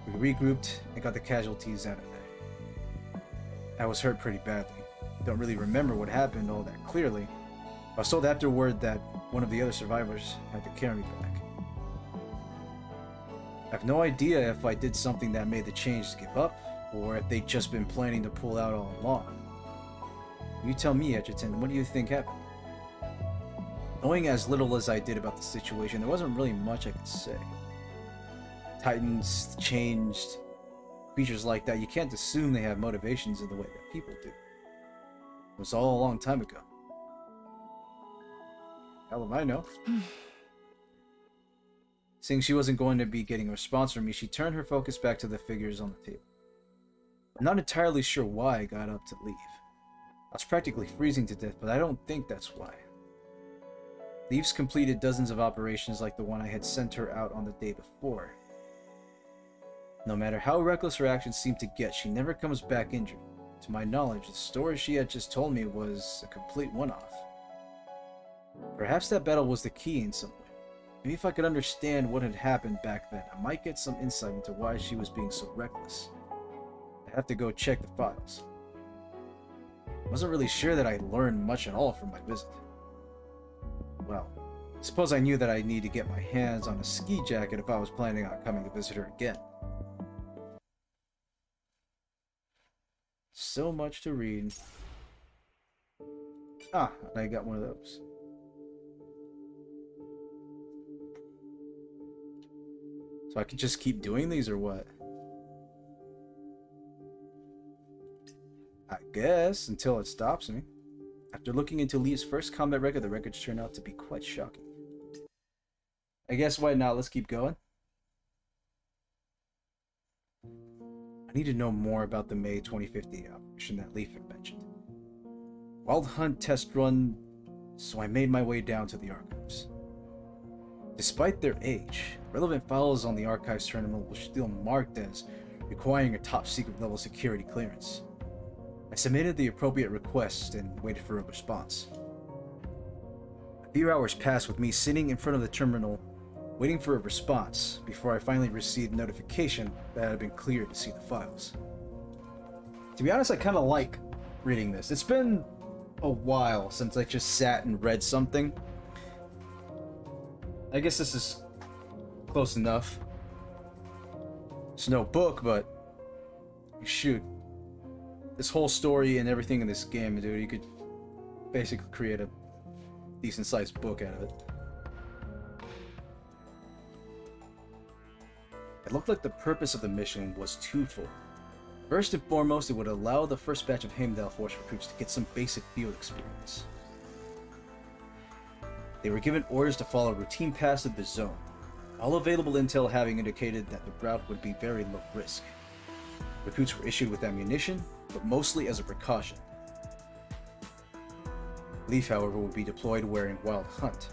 We regrouped and got the casualties out of there. I was hurt pretty badly. Don't really remember what happened all that clearly. I was told afterward that one of the other survivors had to carry me back. I have no idea if I did something that made the Changed give up, or if they'd just been planning to pull out all along. You tell me, Edgerton, what do you think happened? Knowing as little as I did about the situation, there wasn't really much I could say. Titans, Changed, creatures like that, you can't assume they have motivations in the way that people do. It was all a long time ago. Hell if I know. Seeing she wasn't going to be getting a response from me, she turned her focus back to the figures on the table. I'm not entirely sure why I got up to leave. I was practically freezing to death, but I don't think that's why. Leaves completed dozens of operations like the one I had sent her out on the day before. No matter how reckless her actions seemed to get, she never comes back injured. To my knowledge, the story she had just told me was a complete one-off. Perhaps that battle was the key in some way. Maybe if I could understand what had happened back then, I might get some insight into why she was being so reckless. I have to go check the files. I wasn't really sure that I learned much at all from my visit. Well, I suppose I knew that I need to get my hands on a ski jacket if I was planning on coming to visit her again. So much to read. Ah, and I got one of those. So I could just keep doing these or what? I guess, until it stops me. After looking into Lee's first combat record, the records turned out to be quite shocking. I guess why not? Let's keep going. I need to know more about the May 2050 operation that Leaf had mentioned. Wild Hunt test run, so I made my way down to the archives. Despite their age, relevant files on the archives terminal were still marked as requiring a top secret level security clearance. I submitted the appropriate request and waited for a response. A few hours passed with me sitting in front of the terminal waiting for a response before I finally received notification that I had been cleared to see the files. To be honest, I kind of like reading this. It's been a while since I just sat and read something. I guess this is close enough. It's no book, but shoot. This whole story and everything in this game, dude, you could basically create a decent sized book out of it. It looked like the purpose of the mission was twofold. First and foremost, it would allow the first batch of Heimdall Force recruits to get some basic field experience. They were given orders to follow routine paths of the zone, all available intel having indicated that the route would be very low risk. Recruits were issued with ammunition, but mostly as a precaution. Leaf, however, would be deployed wearing Wild Hunt,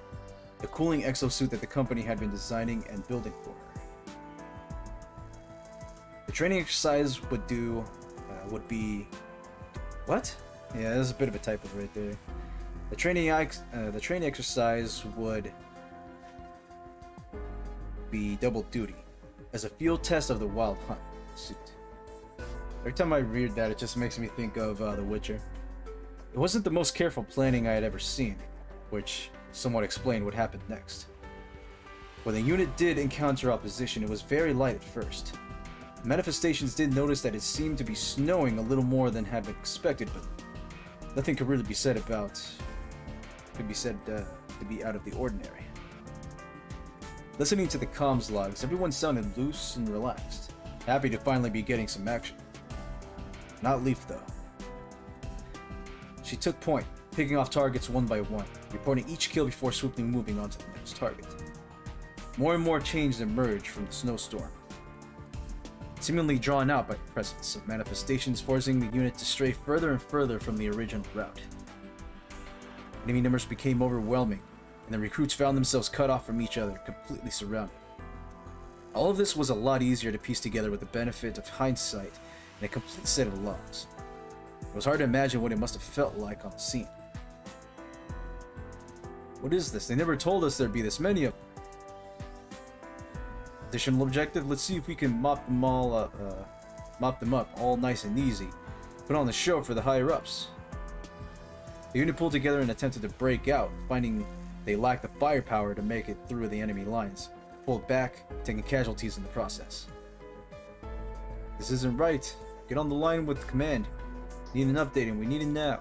the cooling exosuit that the company had been designing and building for her. The training exercise would be... What? Yeah, there's a bit of a typo right there. The training exercise would be double duty, as a field test of the Wild Hunt suit. Every time I read that, it just makes me think of The Witcher. It wasn't the most careful planning I had ever seen, which somewhat explained what happened next. When the unit did encounter opposition, it was very light at first. Manifestations did notice that it seemed to be snowing a little more than had been expected, but nothing could really be said to be out of the ordinary. Listening to the comms logs, everyone sounded loose and relaxed, happy to finally be getting some action. Not Leaf, though. She took point, picking off targets one by one, reporting each kill before swiftly moving on to the next target. More and more changes emerged from the snowstorm, seemingly drawn out by the presence of manifestations, forcing the unit to stray further and further from the original route. Enemy numbers became overwhelming, and the recruits found themselves cut off from each other, completely surrounded. All of this was a lot easier to piece together with the benefit of hindsight and a complete set of logs. It was hard to imagine what it must have felt like on the scene. What is this? They never told us there'd be this many of them. Additional objective? Let's see if we can mop them up all nice and easy. Put on the show for the higher-ups. The unit pulled together and attempted to break out, finding they lacked the firepower to make it through the enemy lines. Pulled back, taking casualties in the process. This isn't right. Get on the line with command. Need an update and we need it now.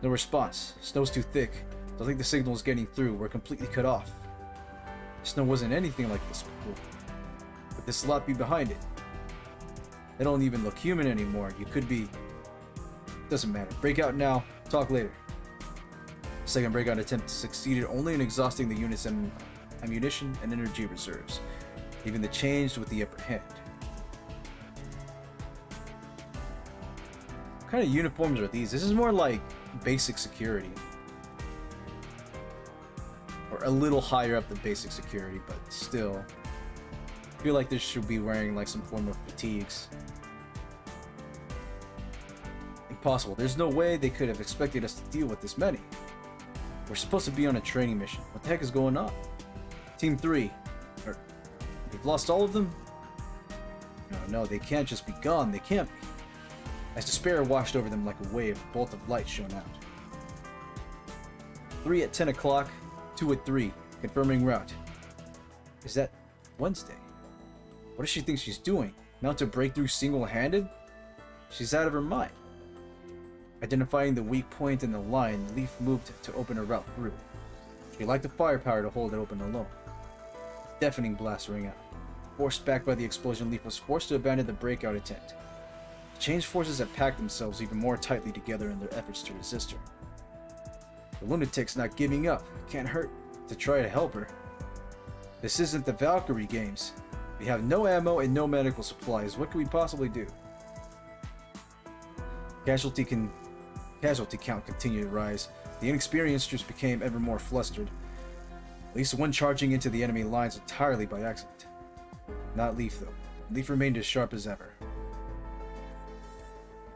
No response. Snow's too thick. Don't think the signal is getting through. We're completely cut off. Snow wasn't anything like this before. Could this lot be behind it? They don't even look human anymore. You could be... Doesn't matter. Break out now. Talk later. Second breakout attempt succeeded only in exhausting the unit's ammunition and energy reserves, leaving the changed with the upper hand. What kind of uniforms are these? This is more like basic security. Or a little higher up than basic security, but still. I feel like this should be wearing like some form of fatigues. Impossible. There's no way they could have expected us to deal with this many. We're supposed to be on a training mission. What the heck is going on? Team 3. We've lost all of them? No, they can't just be gone. They can't be. As despair washed over them like a wave, a bolt of light shone out. 3 at 10 o'clock, 2 at 3, confirming route. Is that Wednesday? What does she think she's doing? Mount a breakthrough single-handed? She's out of her mind. Identifying the weak point in the line, Leaf moved to open a route through. She lacked the firepower to hold it open alone. A deafening blast rang out. Forced back by the explosion, Leaf was forced to abandon the breakout attempt. The changed forces had packed themselves even more tightly together in their efforts to resist her. The lunatic's not giving up. It can't hurt to try to help her. This isn't the Valkyrie games. We have no ammo and no medical supplies. What can we possibly do? Casualty count continued to rise. The inexperienced just became ever more flustered. At least one charging into the enemy lines entirely by accident. Not Leaf, though. Leaf remained as sharp as ever.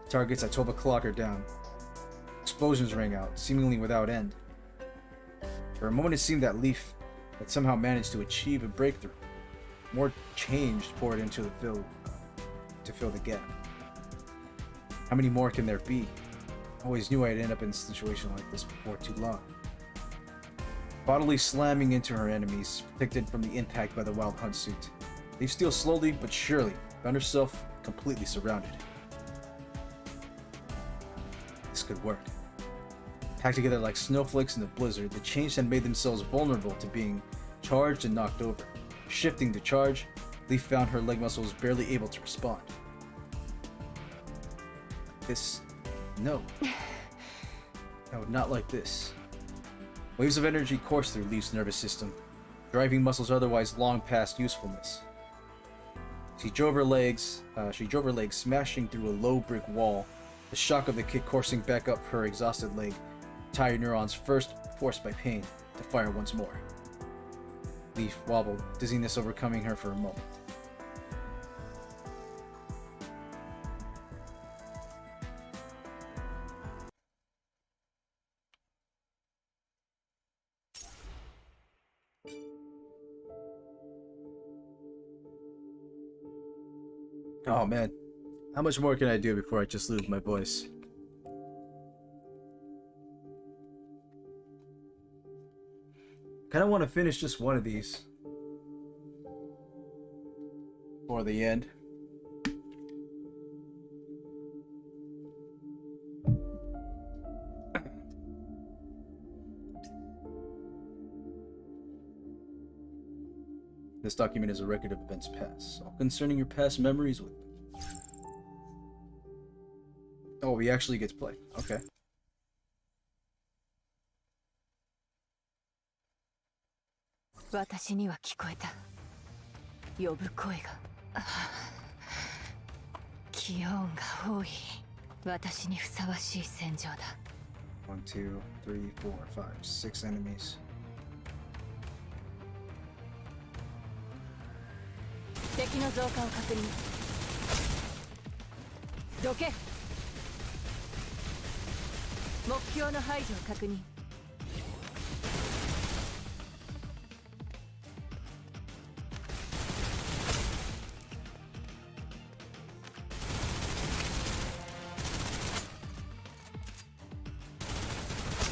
Targets at 12 o'clock are down. Explosions rang out, seemingly without end. For a moment it seemed that Leaf had somehow managed to achieve a breakthrough. More change poured into the fill the gap. How many more can there be? I always knew I'd end up in a situation like this before too long. Bodily slamming into her enemies, protected from the impact by the Wild Hunt suit, Leaf Steele slowly but surely found herself completely surrounded. This could work. Packed together like snowflakes in a blizzard, the Changed had made themselves vulnerable to being charged and knocked over. Shifting to charge, Leaf found her leg muscles barely able to respond. No, not like this. Waves of energy coursed through Leaf's nervous system, driving muscles otherwise long past usefulness. She drove her legs smashing through a low brick wall, the shock of the kick coursing back up her exhausted leg, tired neurons first forced by pain to fire once more. Leaf wobbled, dizziness overcoming her for a moment. Oh man, how much more can I do before I just lose my voice? Kinda want to finish just one of these for the end. This document is a record of events past, all concerning your past memories with them. Oh, we actually get to play. Okay. One, two, three, 4, 5, 6 enemies. 敵の増加を確認。どけ。目標の排除を確認。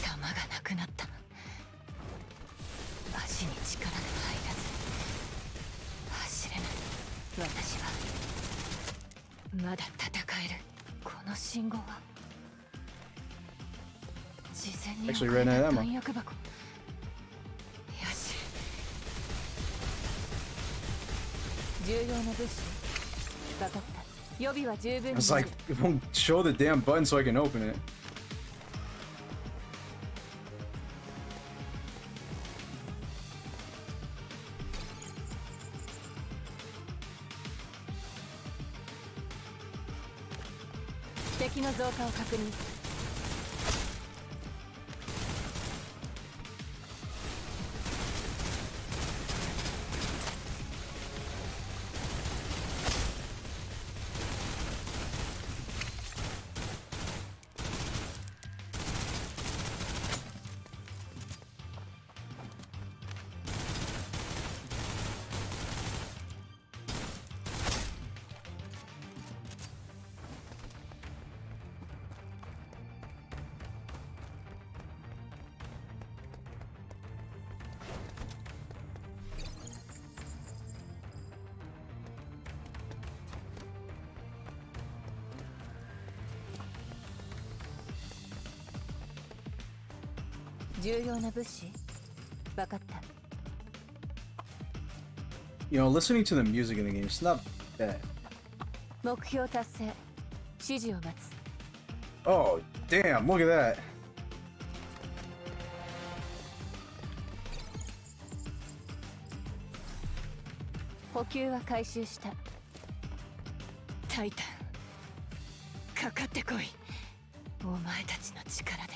弾がなくなった。足に力が入らず。走れない。私はまだ戦える。この信号は事前に置かれた弾薬箱。よし。重要な物資。分かった。予備は十分に。It's like it won't show the damn button so I can open it. 敵の増加を確認。重要な物資？分かった。You know, listening to the music in the game, it's not bad. 目標達成。指示を待つ。Oh, damn, look at that. 補給は回収した。タイタン、かかってこい。お前たちの力で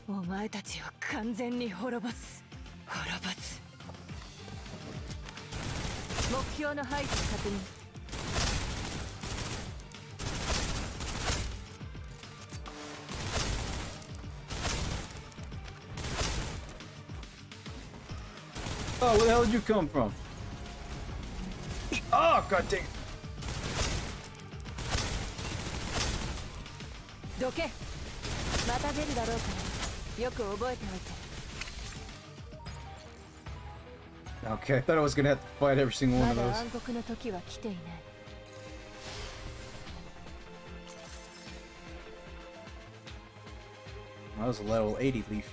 お前たちを完全に滅ぼす。滅ぼす。目標の配置確認。Oh, where the hell did you come from? Oh, god dang it. どけ。また出るだろうから。よく覚えておいて。Okay, I thought I was gonna have to fight every single one ま of だ those. 暗黒の時は来ていない。That was a level 80 leaf.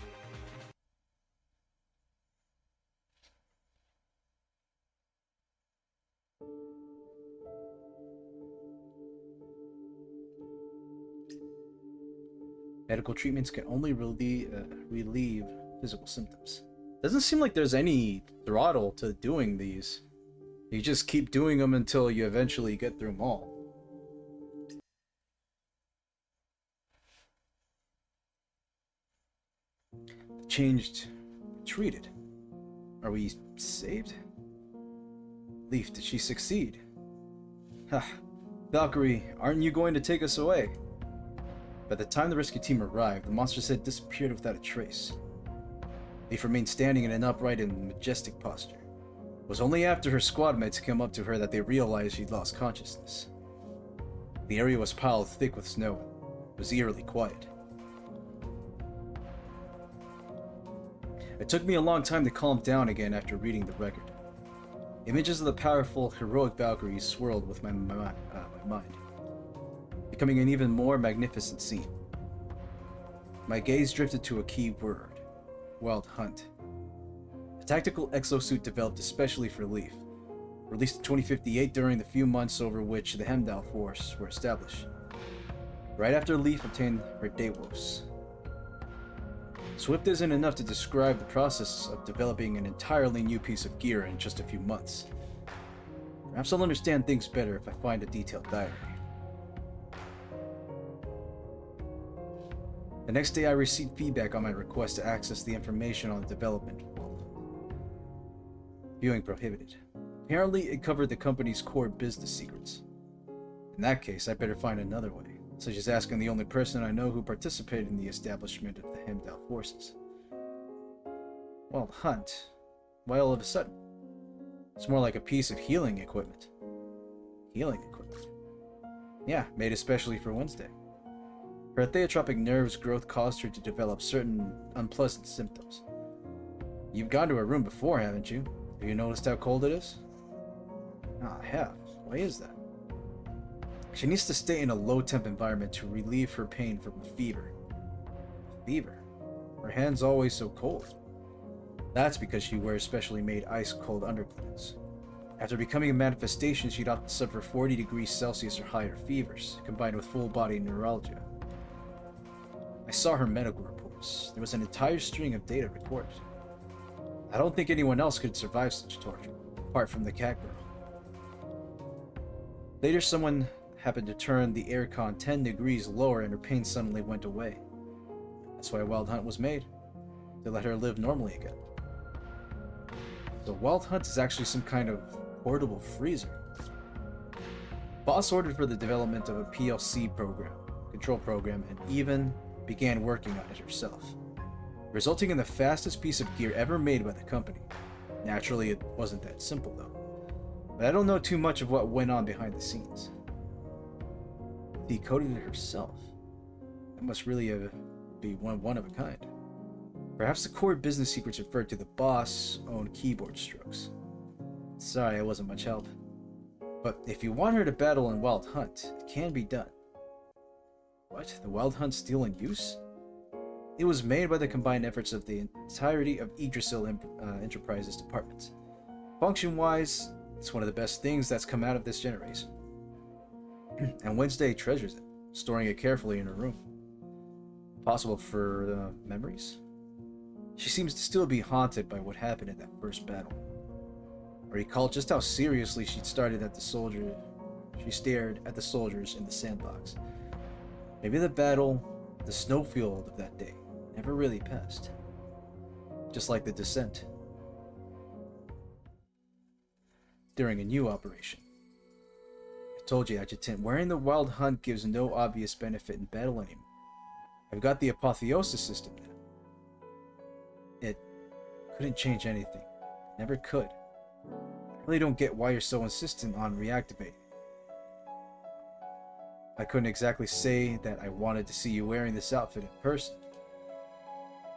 Medical treatments can only relieve physical symptoms. Doesn't seem like there's any throttle to doing these. You just keep doing them until you eventually get through them all. Changed, treated. Are we saved? Leaf, did she succeed? Ha, Valkyrie, aren't you going to take us away? By the time the rescue team arrived, the monsters had disappeared without a trace. Leaf remained standing in an upright and majestic posture. It was only after her squad mates came up to her that they realized she'd lost consciousness. The area was piled thick with snow. It was eerily quiet. It took me a long time to calm down again after reading the record. Images of the powerful, heroic Valkyries swirled with my mind, becoming an even more magnificent scene. My gaze drifted to a key word: Wild Hunt. A tactical exosuit developed especially for Leaf, released in 2058 during the few months over which the Heimdall Force were established, right after Leaf obtained her Deimos. Swift isn't enough to describe the process of developing an entirely new piece of gear in just a few months. Perhaps I'll understand things better if I find a detailed diary. The next day I received feedback on my request to access the information on the development vault. Viewing prohibited. Apparently it covered the company's core business secrets. In that case, I better find another way, such as asking the only person I know who participated in the establishment of the Heimdall forces. Wild Hunt? Why all of a sudden? It's more like a piece of healing equipment. Healing equipment? Yeah, made especially for Wednesday. Her theotropic nerves growth caused her to develop certain unpleasant symptoms. You've gone to her room before, haven't you? Have you noticed how cold it is? Ah, I have. Why is that? She needs to stay in a low-temp environment to relieve her pain from a fever. Fever? Her hand's always so cold. That's because she wears specially made ice-cold underclothes. After becoming a manifestation, she'd often suffer 40 degrees Celsius or higher fevers, combined with full-body neuralgia. I saw her medical reports. There was an entire string of data recorded. I don't think anyone else could survive such torture, apart from the cat girl. Later, someone happened to turn the aircon 10 degrees lower and her pain suddenly went away. That's why Wild Hunt was made, to let her live normally again. So Wild Hunt is actually some kind of portable freezer. Boss ordered for the development of a PLC program, control program, and even began working on it herself, resulting in the fastest piece of gear ever made by the company. Naturally, it wasn't that simple though. But I don't know too much of what went on behind the scenes. Decoded it herself. That must really be one of a kind. Perhaps the core business secrets referred to the boss' own keyboard strokes. Sorry, I wasn't much help. But if you want her to battle in Wild Hunt, it can be done. What? The Wild Hunt still in use? It was made by the combined efforts of the entirety of Yggdrasil Enterprises department. Function-wise, it's one of the best things that's come out of this generation. And Wednesday treasures it, storing it carefully in her room. Possible for memories? She seems to still be haunted by what happened in that first battle. I recall just how seriously she stared at the soldiers in the sandbox. Maybe the battle, the snowfield of that day, never really passed. Just like the descent. During a new operation. I told you, Adjutant, wearing the Wild Hunt gives no obvious benefit in battle anymore. I've got the apotheosis system now. It couldn't change anything. Never could. I really don't get why you're so insistent on reactivating. I couldn't exactly say that I wanted to see you wearing this outfit in person.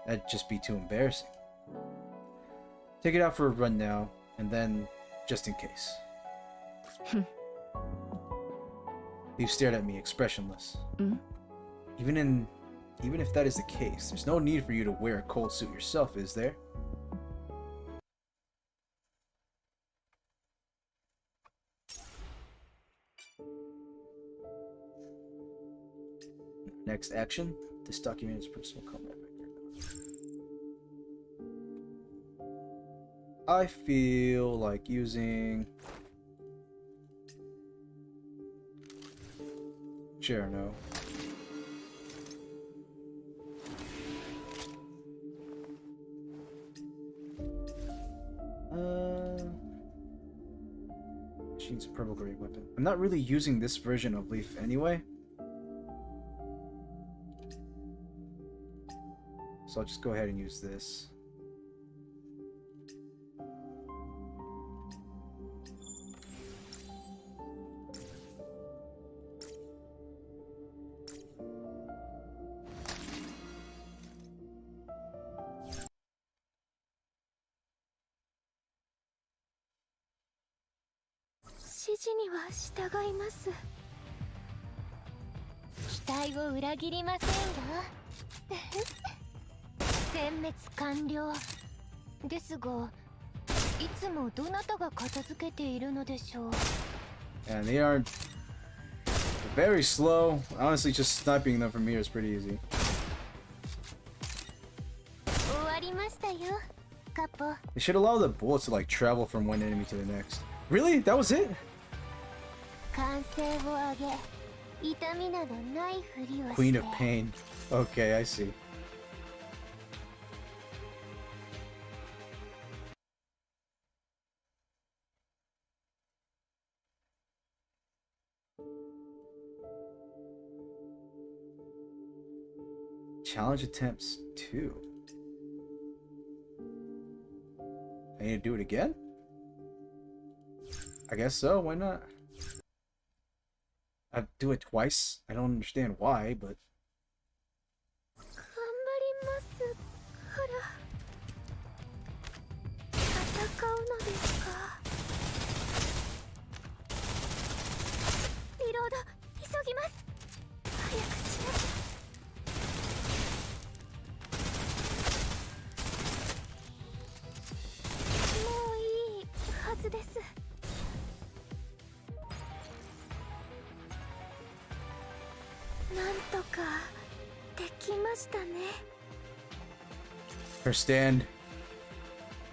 That'd just be too embarrassing. Take it out for a run now, and then, just in case. You've stared at me, expressionless. Even if that is the case, there's no need for you to wear a cold suit yourself, is there? Next action. This document is personal combat record. I feel like using chair, no. She needs a purple grade weapon. I'm not really using this version of Leaf anyway. So I'll just go ahead and use this. And they aren't very slow. Honestly, just sniping them from here is pretty easy. They should allow the bullets to like travel from one enemy to the next. Really? That was it? Queen of Pain. Okay, I see. Challenge attempts 2. I need to do it again? I guess so, why not? I'd do it twice. I don't understand why, but... Her stand.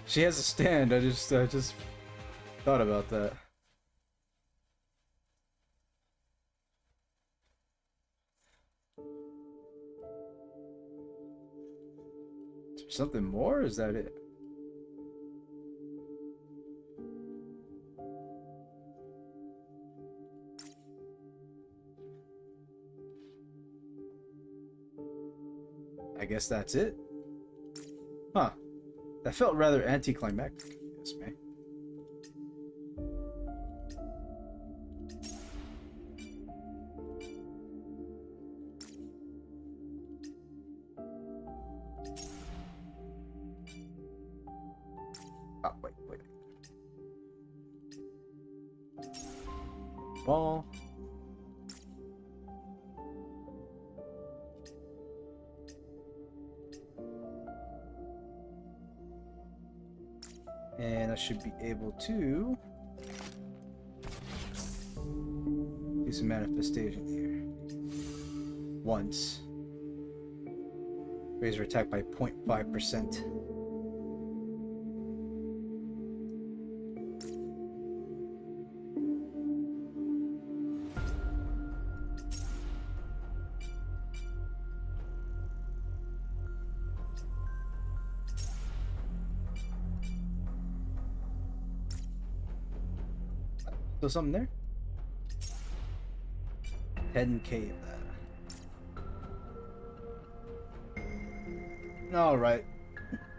She has a stand. I just thought about that. Something more? Or is that it? I guess that's it. Huh. That felt rather anticlimactic, yes, man. Oh, wait. Ball. And I should be able to do some manifestation here. Once. Raise your attack by 0.5%. Still something there? 10k of that. Alright.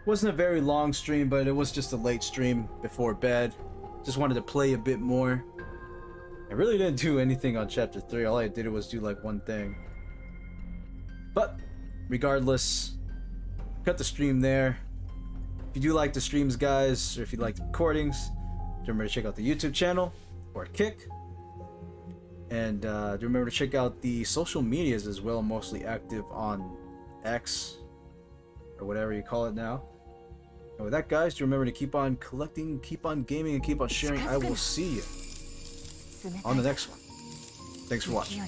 Wasn't a very long stream, but it was just a late stream before bed. Just wanted to play a bit more. I really didn't do anything on chapter 3. All I did was do like one thing. But regardless, cut the stream there. If you do like the streams, guys, or if you like the recordings, remember to check out the YouTube channel or Kick. And remember to check out the social medias as well. I'm mostly active on X or whatever you call it now. And with that, guys, remember to keep on collecting, keep on gaming, and keep on sharing. I will see you on the next one. Thanks for watching.